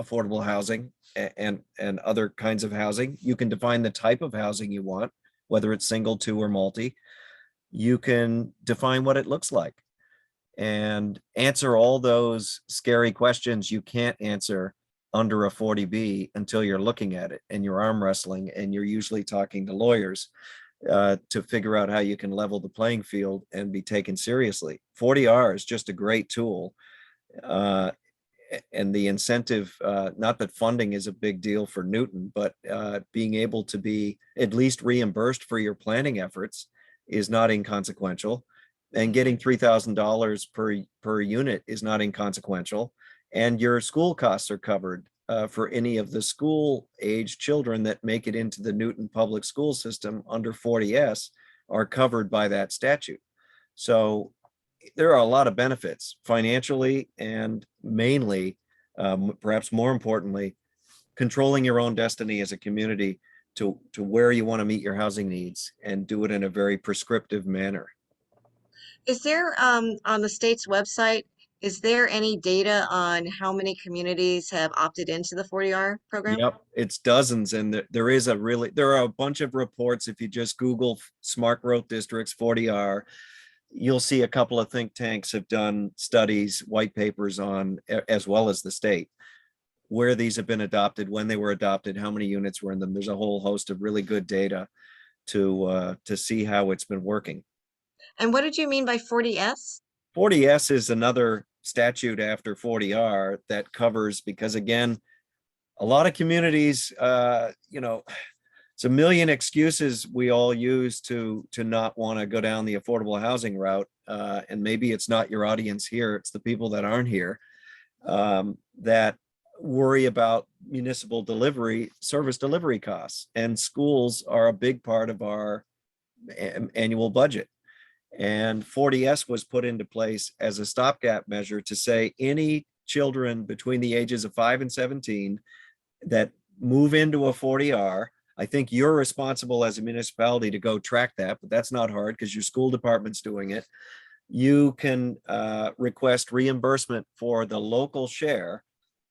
affordable housing and other kinds of housing. You can define the type of housing you want, whether it's single, two, or multi. You can define what it looks like and answer all those scary questions you can't answer under a 40B until you're looking at it and you're arm wrestling, and you're usually talking to lawyers to figure out how you can level the playing field and be taken seriously. 40R is just a great tool. And the incentive, not that funding is a big deal for Newton, but being able to be at least reimbursed for your planning efforts is not inconsequential. And getting $3,000 per unit is not inconsequential. And your school costs are covered for any of the school age children that make it into the Newton public school system under 40S are covered by that statute. So there are a lot of benefits financially, and mainly, perhaps more importantly, controlling your own destiny as a community to where you want to meet your housing needs and do it in a very prescriptive manner. Is there, on the state's website, is there any data on how many communities have opted into the 40R program? Yep, it's dozens, and there are a bunch of reports. If you just Google smart growth districts 40R, you'll see a couple of think tanks have done studies, white papers on, as well as the state, where these have been adopted, when they were adopted, how many units were in them. There's a whole host of really good data to see how it's been working. And what did you mean by 40S? 40S is another statute after 40R that covers, because again, a lot of communities, it's a million excuses we all use to not want to go down the affordable housing route. And maybe it's not your audience here, it's the people that aren't here, that worry about municipal service delivery costs. And schools are a big part of our annual budget. And 40S was put into place as a stopgap measure to say any children between the ages of 5 and 17 that move into a 40R, I think you're responsible as a municipality to go track that, but that's not hard because your school department's doing it. You can request reimbursement for the local share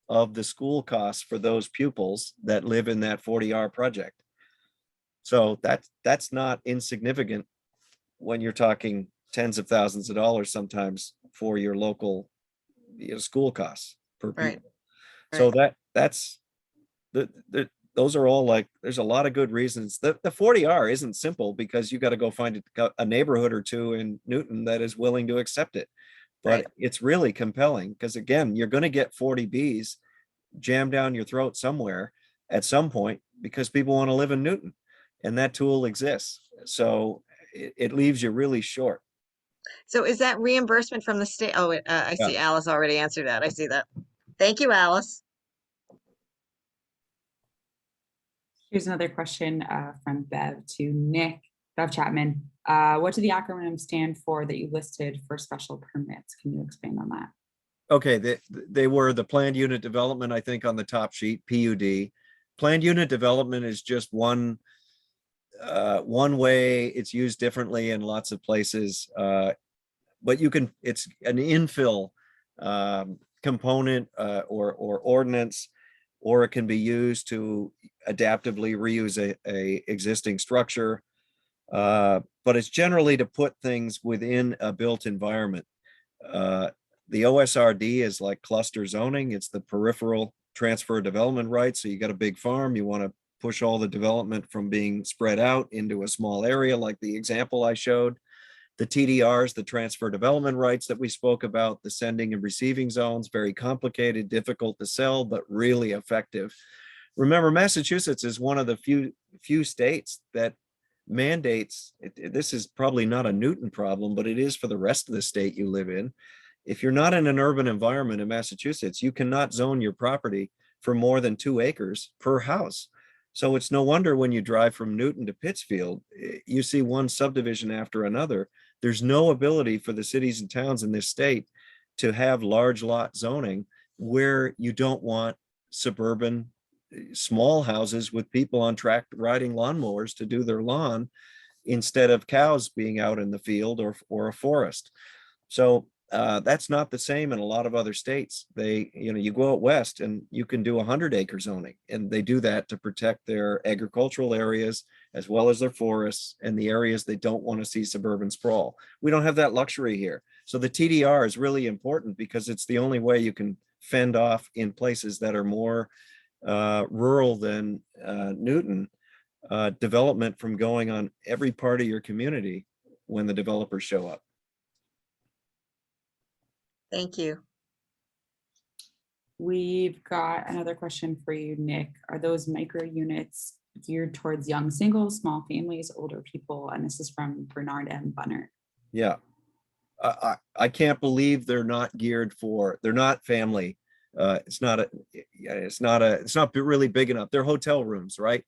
of the school costs for those pupils that live in that 40R project. So that's not insignificant when you're talking tens of thousands of dollars sometimes for your local school costs per Right. pupil. So that's those are all, like, there's a lot of good reasons. The 40R isn't simple because you got to go find a neighborhood or two in Newton that is willing to accept it. But Right. it's really compelling because, again, you're going to get 40Bs jammed down your throat somewhere at some point because people want to live in Newton, and that tool exists. So it leaves you really short. So is that reimbursement from the state? Oh, I see Yeah. Alice already answered that. I see that. Thank you, Alice. Here's another question from Bev to Nick. Bev Chapman, what do the acronyms stand for that you listed for special permits? Can you expand on that? Okay, they were the planned unit development, I think, on the top sheet, PUD. Planned unit development is just one way. It's used differently in lots of places, but it's an infill component or ordinance, or it can be used to adaptively reuse a existing structure. But it's generally to put things within a built environment. The OSRD is like cluster zoning. It's the peripheral transfer development rights. So you got a big farm, you want to push all the development from being spread out into a small area, like the example I showed. The TDRs, the transfer development rights that we spoke about, the sending and receiving zones, very complicated, difficult to sell, but really effective. Remember, Massachusetts is one of the few states that mandates, this is probably not a Newton problem, but it is for the rest of the state you live in. If you're not in an urban environment in Massachusetts, you cannot zone your property for more than 2 acres per house. So it's no wonder when you drive from Newton to Pittsfield, you see one subdivision after another. There's no ability for the cities and towns in this state to have large lot zoning where you don't want suburban small houses with people on track riding lawnmowers to do their lawn instead of cows being out in the field or a forest. So that's not the same in a lot of other states. You go out west and you can do 100-acre zoning, and they do that to protect their agricultural areas as well as their forests and the areas they don't want to see suburban sprawl. We don't have that luxury here. So the TDR is really important because it's the only way you can fend off in places that are more rural than Newton, development from going on every part of your community when the developers show up. Thank you. We've got another question for you, Nick. Are those micro units geared towards young singles, small families, older people? And this is from Bernard M. Bunner. Yeah. I can't believe they're not family. It's not really big enough. They're hotel rooms, right?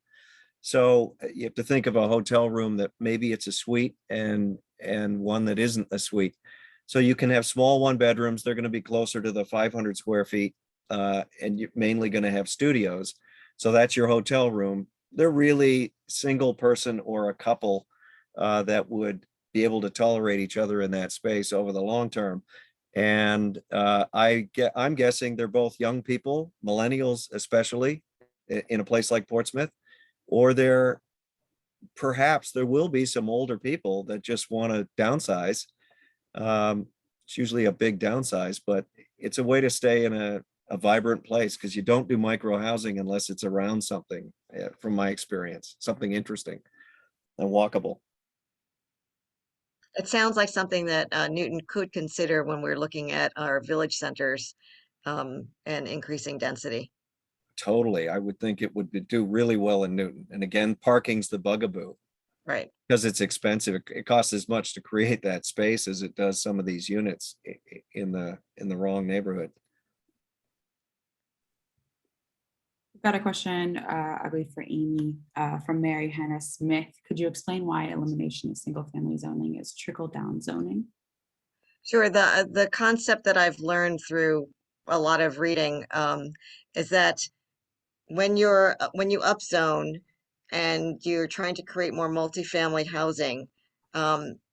So you have to think of a hotel room that maybe it's a suite and one that isn't a suite. So you can have small 1-bedrooms. They're going to be closer to the 500 square feet, and you're mainly going to have studios. So that's your hotel room. They're really single person or a couple that would be able to tolerate each other in that space over the long term. And I'm guessing they're both young people, millennials especially, in a place like Portsmouth, or perhaps there will be some older people that just want to downsize. It's usually a big downsize, but it's a way to stay in a vibrant place, because you don't do micro housing unless it's around something, from my experience, something interesting and walkable. It sounds like something that Newton could consider when we're looking at our village centers and increasing density. Totally. I would think it would do really well in Newton. And again, parking's the bugaboo Right. because it's expensive. It costs as much to create that space as it does some of these units in the wrong neighborhood. We've got a question, I believe for Amy, from Mary Hannah Smith. Could you explain why elimination of single-family zoning is trickle-down zoning? Sure. The concept that I've learned through a lot of reading is that when you upzone and you're trying to create more multifamily housing,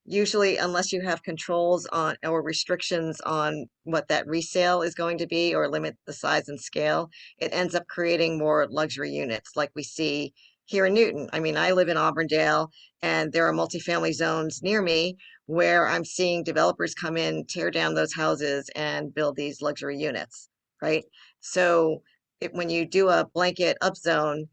usually unless you have controls on or restrictions on what that resale is going to be or limit the size and scale, it ends up creating more luxury units like we see here in Newton. I mean, I live in Auburndale and there are multifamily zones near me where I'm seeing developers come in, tear down those houses and build these luxury units, right? So when you do a blanket upzone,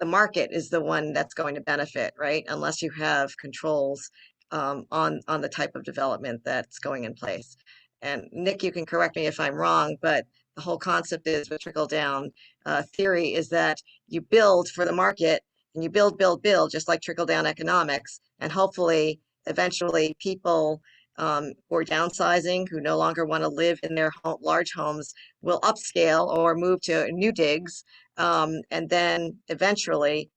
the market is the one that's going to benefit, right? Unless you have controls on the type of development that's going in place. And Nick, you can correct me if I'm wrong, but the whole concept is with trickle down theory is that you build for the market and you build, just like trickle down economics. And hopefully, eventually people who are downsizing, who no longer want to live in their large homes will upscale or move to new digs. And then eventually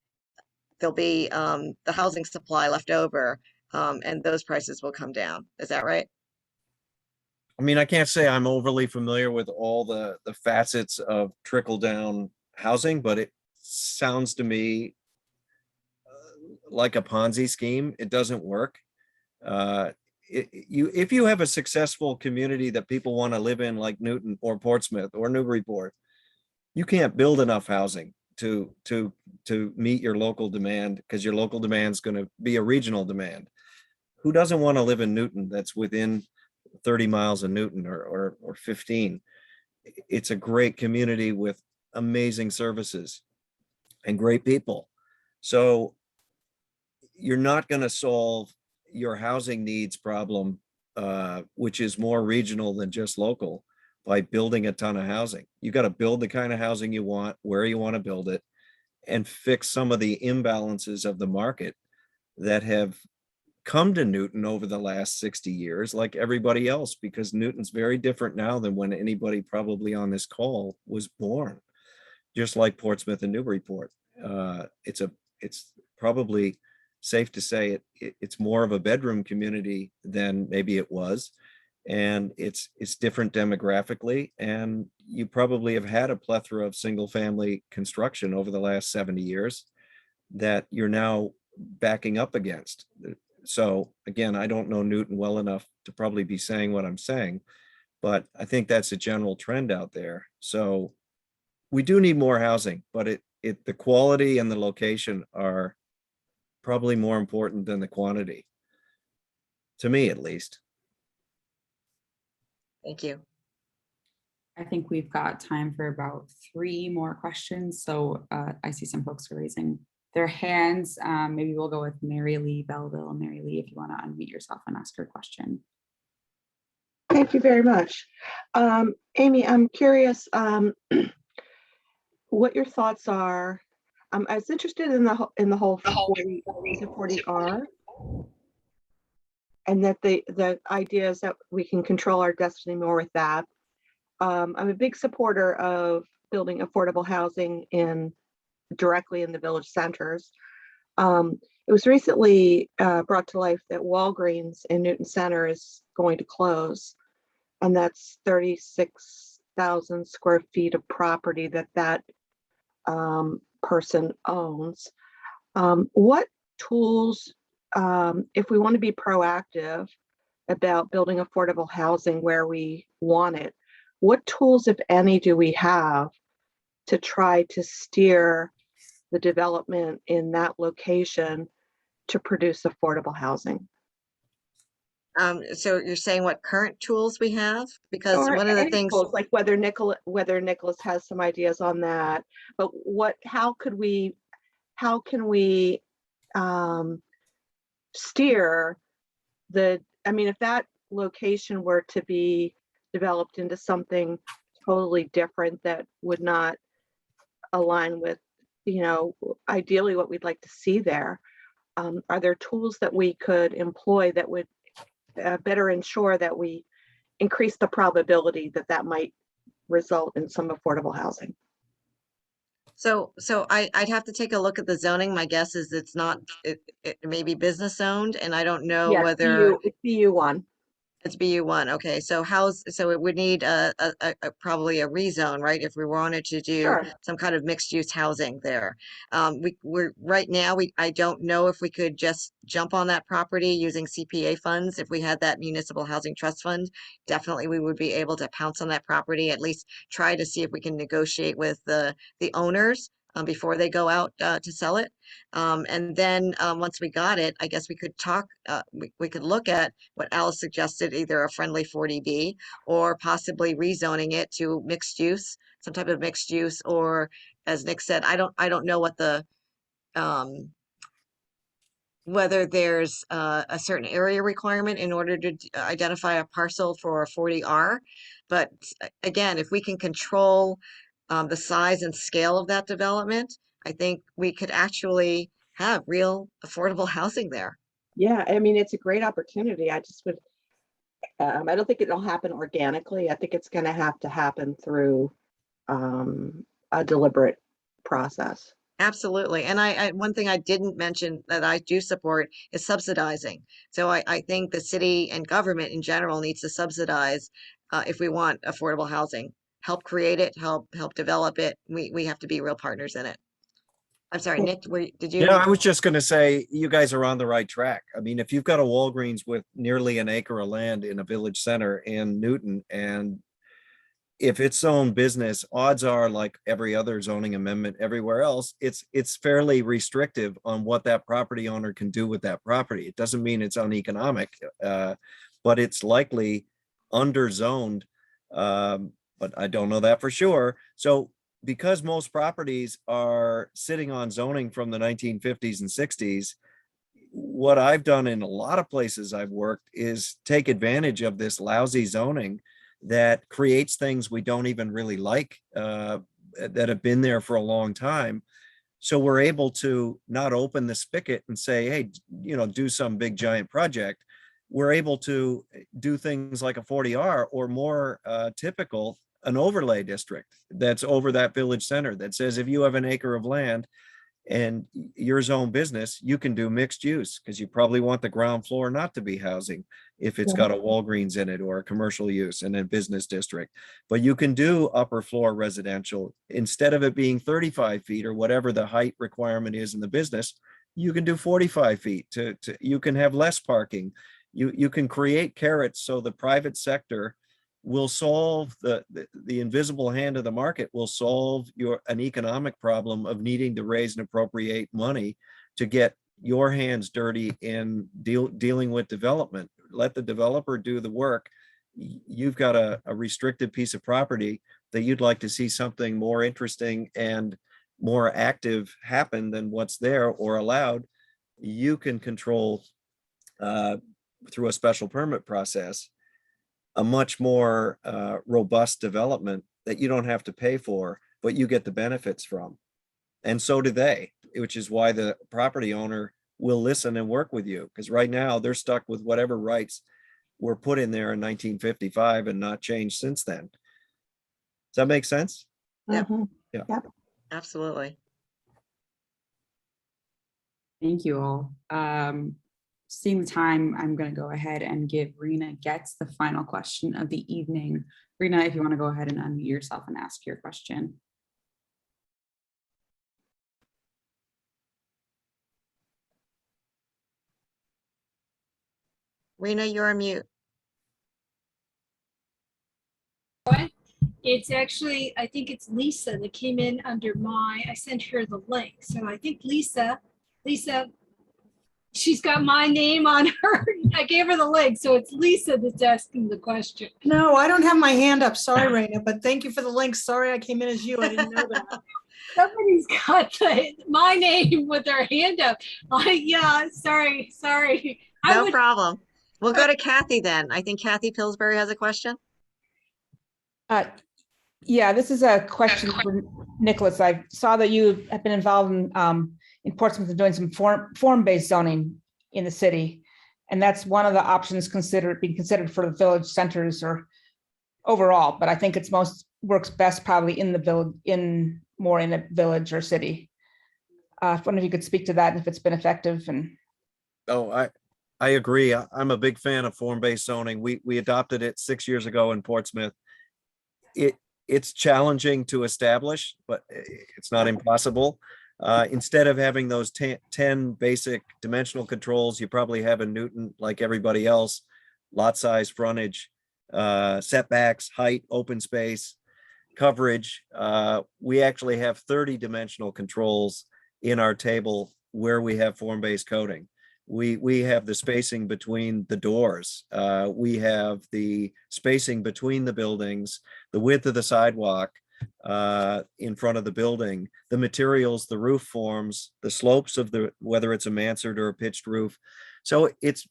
there'll be the housing supply left over and those prices will come down. Is that right? I mean, I can't say I'm overly familiar with all the facets of trickle down housing, but it sounds to me like a Ponzi scheme. It doesn't work. If you have a successful community that people want to live in, like Newton or Portsmouth or Newburyport, you can't build enough housing to meet your local demand, because your local demand is going to be a regional demand. Who doesn't want to live in Newton that's within 30 miles of Newton or 15? It's a great community with amazing services and great people. So you're not going to solve your housing needs problem, which is more regional than just local, by building a ton of housing. You got to build the kind of housing you want, where you want to build it, and fix some of the imbalances of the market that have come to Newton over the last 60 years, like everybody else, because Newton's very different now than when anybody probably on this call was born, just like Portsmouth and Newburyport. It's probably safe to say it's more of a bedroom community than maybe it was. And it's different demographically. And you probably have had a plethora of single family construction over the last 70 years that you're now backing up against. So again, I don't know Newton well enough to probably be saying what I'm saying, but I think that's a general trend out there. So we do need more housing, but the quality and the location are probably more important than the quantity, to me at least. Thank you. I think we've got time for about 3 more questions. So I see some folks are raising their hands. Maybe we'll go with Mary Lee Belleville. Mary Lee, if you want to unmute yourself and ask your question. Thank you very much. Amy, I'm curious what your thoughts are. I was interested in the whole 40R, and that the idea is that we can control our destiny more with that. I'm a big supporter of building affordable housing directly in the village centers. It was recently brought to life that Walgreens in Newton Center is going to close, and that's 36,000 square feet of property that person owns. What tools, if we want to be proactive about building affordable housing where we want it, what tools, if any, do we have to try to steer the development in that location to produce affordable housing? So you're saying what current tools we have? Because Or one of the any things, tools, like whether Nicholas has some ideas on that, but how can we steer if that location were to be developed into something totally different that would not align with, ideally what we'd like to see there, are there tools that we could employ that would better ensure that we increase the probability that that might result in some affordable housing? so I'd have to take a look at the zoning. My guess is it's not, it may be business owned, and I don't know Yes, whether it's BU1. it's BU1. Okay, so so it would need probably a rezone, right? If we wanted to do Sure. some kind of mixed use housing there. We're right now, I don't know if we could just jump on that property using CPA funds. If we had that municipal housing trust fund, definitely we would be able to pounce on that property, at least try to see if we can negotiate with the owners before they go out to sell it. And then once we got it, I guess we could talk, we could look at what Alice suggested, either a friendly 40B or possibly rezoning it to mixed use, some type of mixed use, or as Nick said, I don't know what the whether there's a certain area requirement in order to identify a parcel for a 40R. But again, if we can control the size and scale of that development, I think we could actually have real affordable housing there. Yeah, it's a great opportunity. I just would, I don't think it'll happen organically. I think it's going to have to happen through a deliberate process. Absolutely. And I one thing I didn't mention that I do support is subsidizing. So I think the city and government in general needs to subsidize if we want affordable housing. Help create it, help develop it. We have to be real partners in it. I'm sorry, Nick, did you? Yeah, I was just going to say, you guys are on the right track. I mean, if you've got a Walgreens with nearly an acre of land in a village center in Newton, and if it's own business, odds are, like every other zoning amendment everywhere else, it's fairly restrictive on what that property owner can do with that property. It doesn't mean it's uneconomic, but it's likely underzoned. But I don't know that for sure. So because most properties are sitting on zoning from the 1950s and 60s, what I've done in a lot of places I've worked is take advantage of this lousy zoning that creates things we don't even really like, that have been there for a long time. So we're able to not open the spigot and say, hey, do some big giant project. We're able to do things like a 40R, or more typical, an overlay district that's over that village center that says, if you have an acre of land and your zone business, you can do mixed use, because you probably want the ground floor not to be housing if it's got a Walgreens in it, or a commercial use in a business district. But you can do upper floor residential. Instead of it being 35 feet or whatever the height requirement is in the business, you can do 45 feet. You can have less parking. You can create carrots so the private sector will solve the invisible hand of the market, will solve an economic problem of needing to raise and appropriate money to get your hands dirty in dealing with development. Let the developer do the work. You've got a restricted piece of property that you'd like to see something more interesting and more active happen than what's there or allowed. You can control through a special permit process a much more robust development that you don't have to pay for, but you get the benefits from. And so do they, which is why the property owner will listen and work with you, because right now they're stuck with whatever rights were put in there in 1955 and not changed since then. Does that make sense? Yep. Yeah. Yep. Absolutely. Thank you all. Seeing the time, I'm going to go ahead and give Rena Getz the final question of the evening. Rena, if you want to go ahead and unmute yourself and ask your question. Rena, you're on mute. It's actually, I think it's Lisa that came in under I sent her the link. So I think Lisa, she's got my name on her. I gave her the link. So it's Lisa that's asking the question. No, I don't have my hand up. Sorry, Raina, but thank you for the link. Sorry I came in as you. I didn't know that. Somebody's got my name with their hand up. Yeah, sorry. No problem. We'll go to Kathy then. I think Kathy Pillsbury has a question. Yeah, this is a question for Nicholas. I saw that you have been involved in Portsmouth and doing some form-based zoning in the city. And that's one of the options being considered for the village centers or overall, but I think it's works best probably in the village, more in a village or city. I wonder if you could speak to that and if it's been effective. And Oh, I agree. I'm a big fan of form-based zoning. We adopted it 6 years ago in Portsmouth. It's challenging to establish, but it's not impossible. Instead of having those 10 basic dimensional controls, you probably have in Newton, like everybody else, lot size, frontage, setbacks, height, open space, coverage. We actually have 30 dimensional controls in our table where we have form-based coding. We have the spacing between the doors. We have the spacing between the buildings, the width of the sidewalk in front of the building, the materials, the roof forms, the slopes of whether it's a mansard or a pitched roof. So it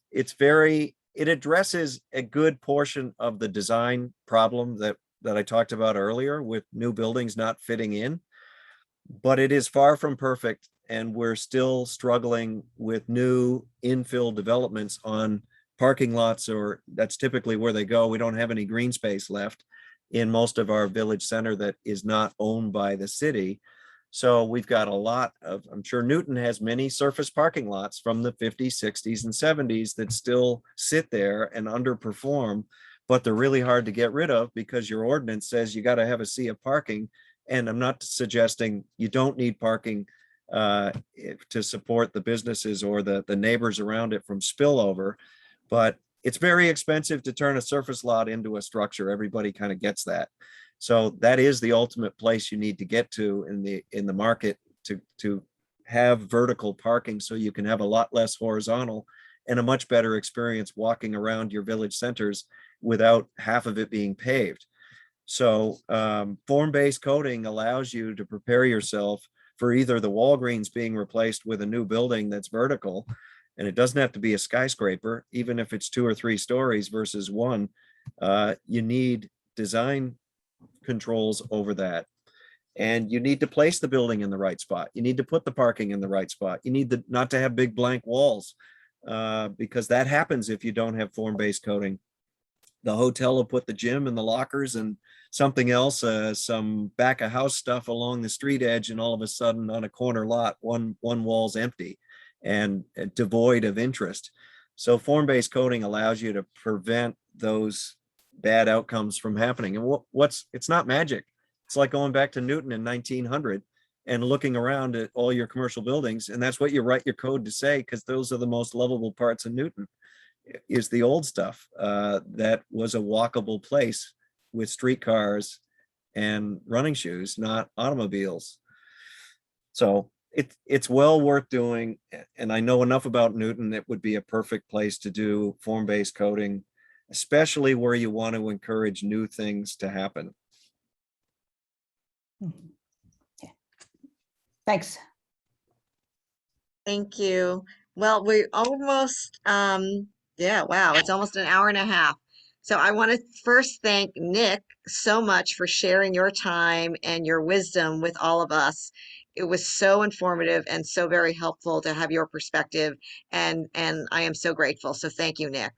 addresses a good portion of the design problem that I talked about earlier with new buildings not fitting in, but it is far from perfect. And we're still struggling with new infill developments on parking lots, or that's typically where they go. We don't have any green space left in most of our village center that is not owned by the city. So we've got a lot of, I'm sure Newton has many surface parking lots from the 50s, 60s, and 70s that still sit there and underperform, but they're really hard to get rid of because your ordinance says you got to have a sea of parking. And I'm not suggesting you don't need parking to support the businesses or the neighbors around it from spillover, but it's very expensive to turn a surface lot into a structure. Everybody kind of gets that. So that is the ultimate place you need to get to in the market to have vertical parking, so you can have a lot less horizontal and a much better experience walking around your village centers without half of it being paved. So form-based coding allows you to prepare yourself for either the Walgreens being replaced with a new building that's vertical, and it doesn't have to be a skyscraper, even if it's 2 or 3 stories versus 1, you need design controls over that. And you need to place the building in the right spot. You need to put the parking in the right spot. You need not to have big blank walls because that happens if you don't have form-based coding. The hotel will put the gym and the lockers and something else, some back of house stuff along the street edge, and all of a sudden on a corner lot, one wall's empty and devoid of interest. So form-based coding allows you to prevent those bad outcomes from happening. And it's not magic. It's like going back to Newton in 1900 and looking around at all your commercial buildings, and that's what you write your code to say, because those are the most livable parts of Newton. Is the old stuff that was a walkable place with streetcars and running shoes, not automobiles. So it's well worth doing. And I know enough about Newton, it would be a perfect place to do form-based coding, especially where you want to encourage new things to happen. Okay. Thanks. Thank you. Well, we almost, yeah, wow, it's almost an hour and a half. So I want to first thank Nick so much for sharing your time and your wisdom with all of us. It was so informative and so very helpful to have your perspective, and I am so grateful. So thank you, Nick.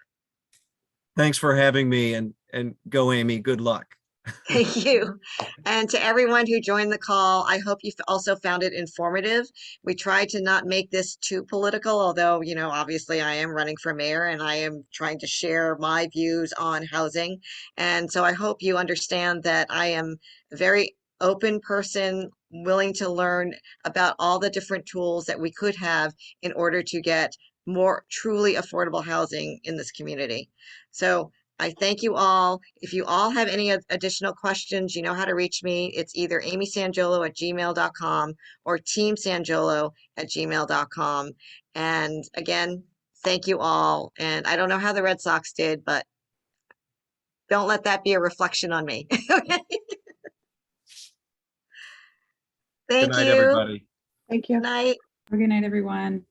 Thanks for having me, and go Amy, good luck. Thank you. And to everyone who joined the call, I hope you also found it informative. We tried to not make this too political, although, you know, obviously I am running for mayor and I am trying to share my views on housing. And so I hope you understand that I am a very open person, willing to learn about all the different tools that we could have in order to get more truly affordable housing in this community. So I thank you all. If you all have any additional questions, you know how to reach me. It's either amysangiolo@gmail.com or teamsangiolo@gmail.com. And again, thank you all. And I don't know how the Red Sox did, but don't let that be a reflection on me. Okay? Good Thank night, you. everybody. Thank you. Night. Good night, everyone.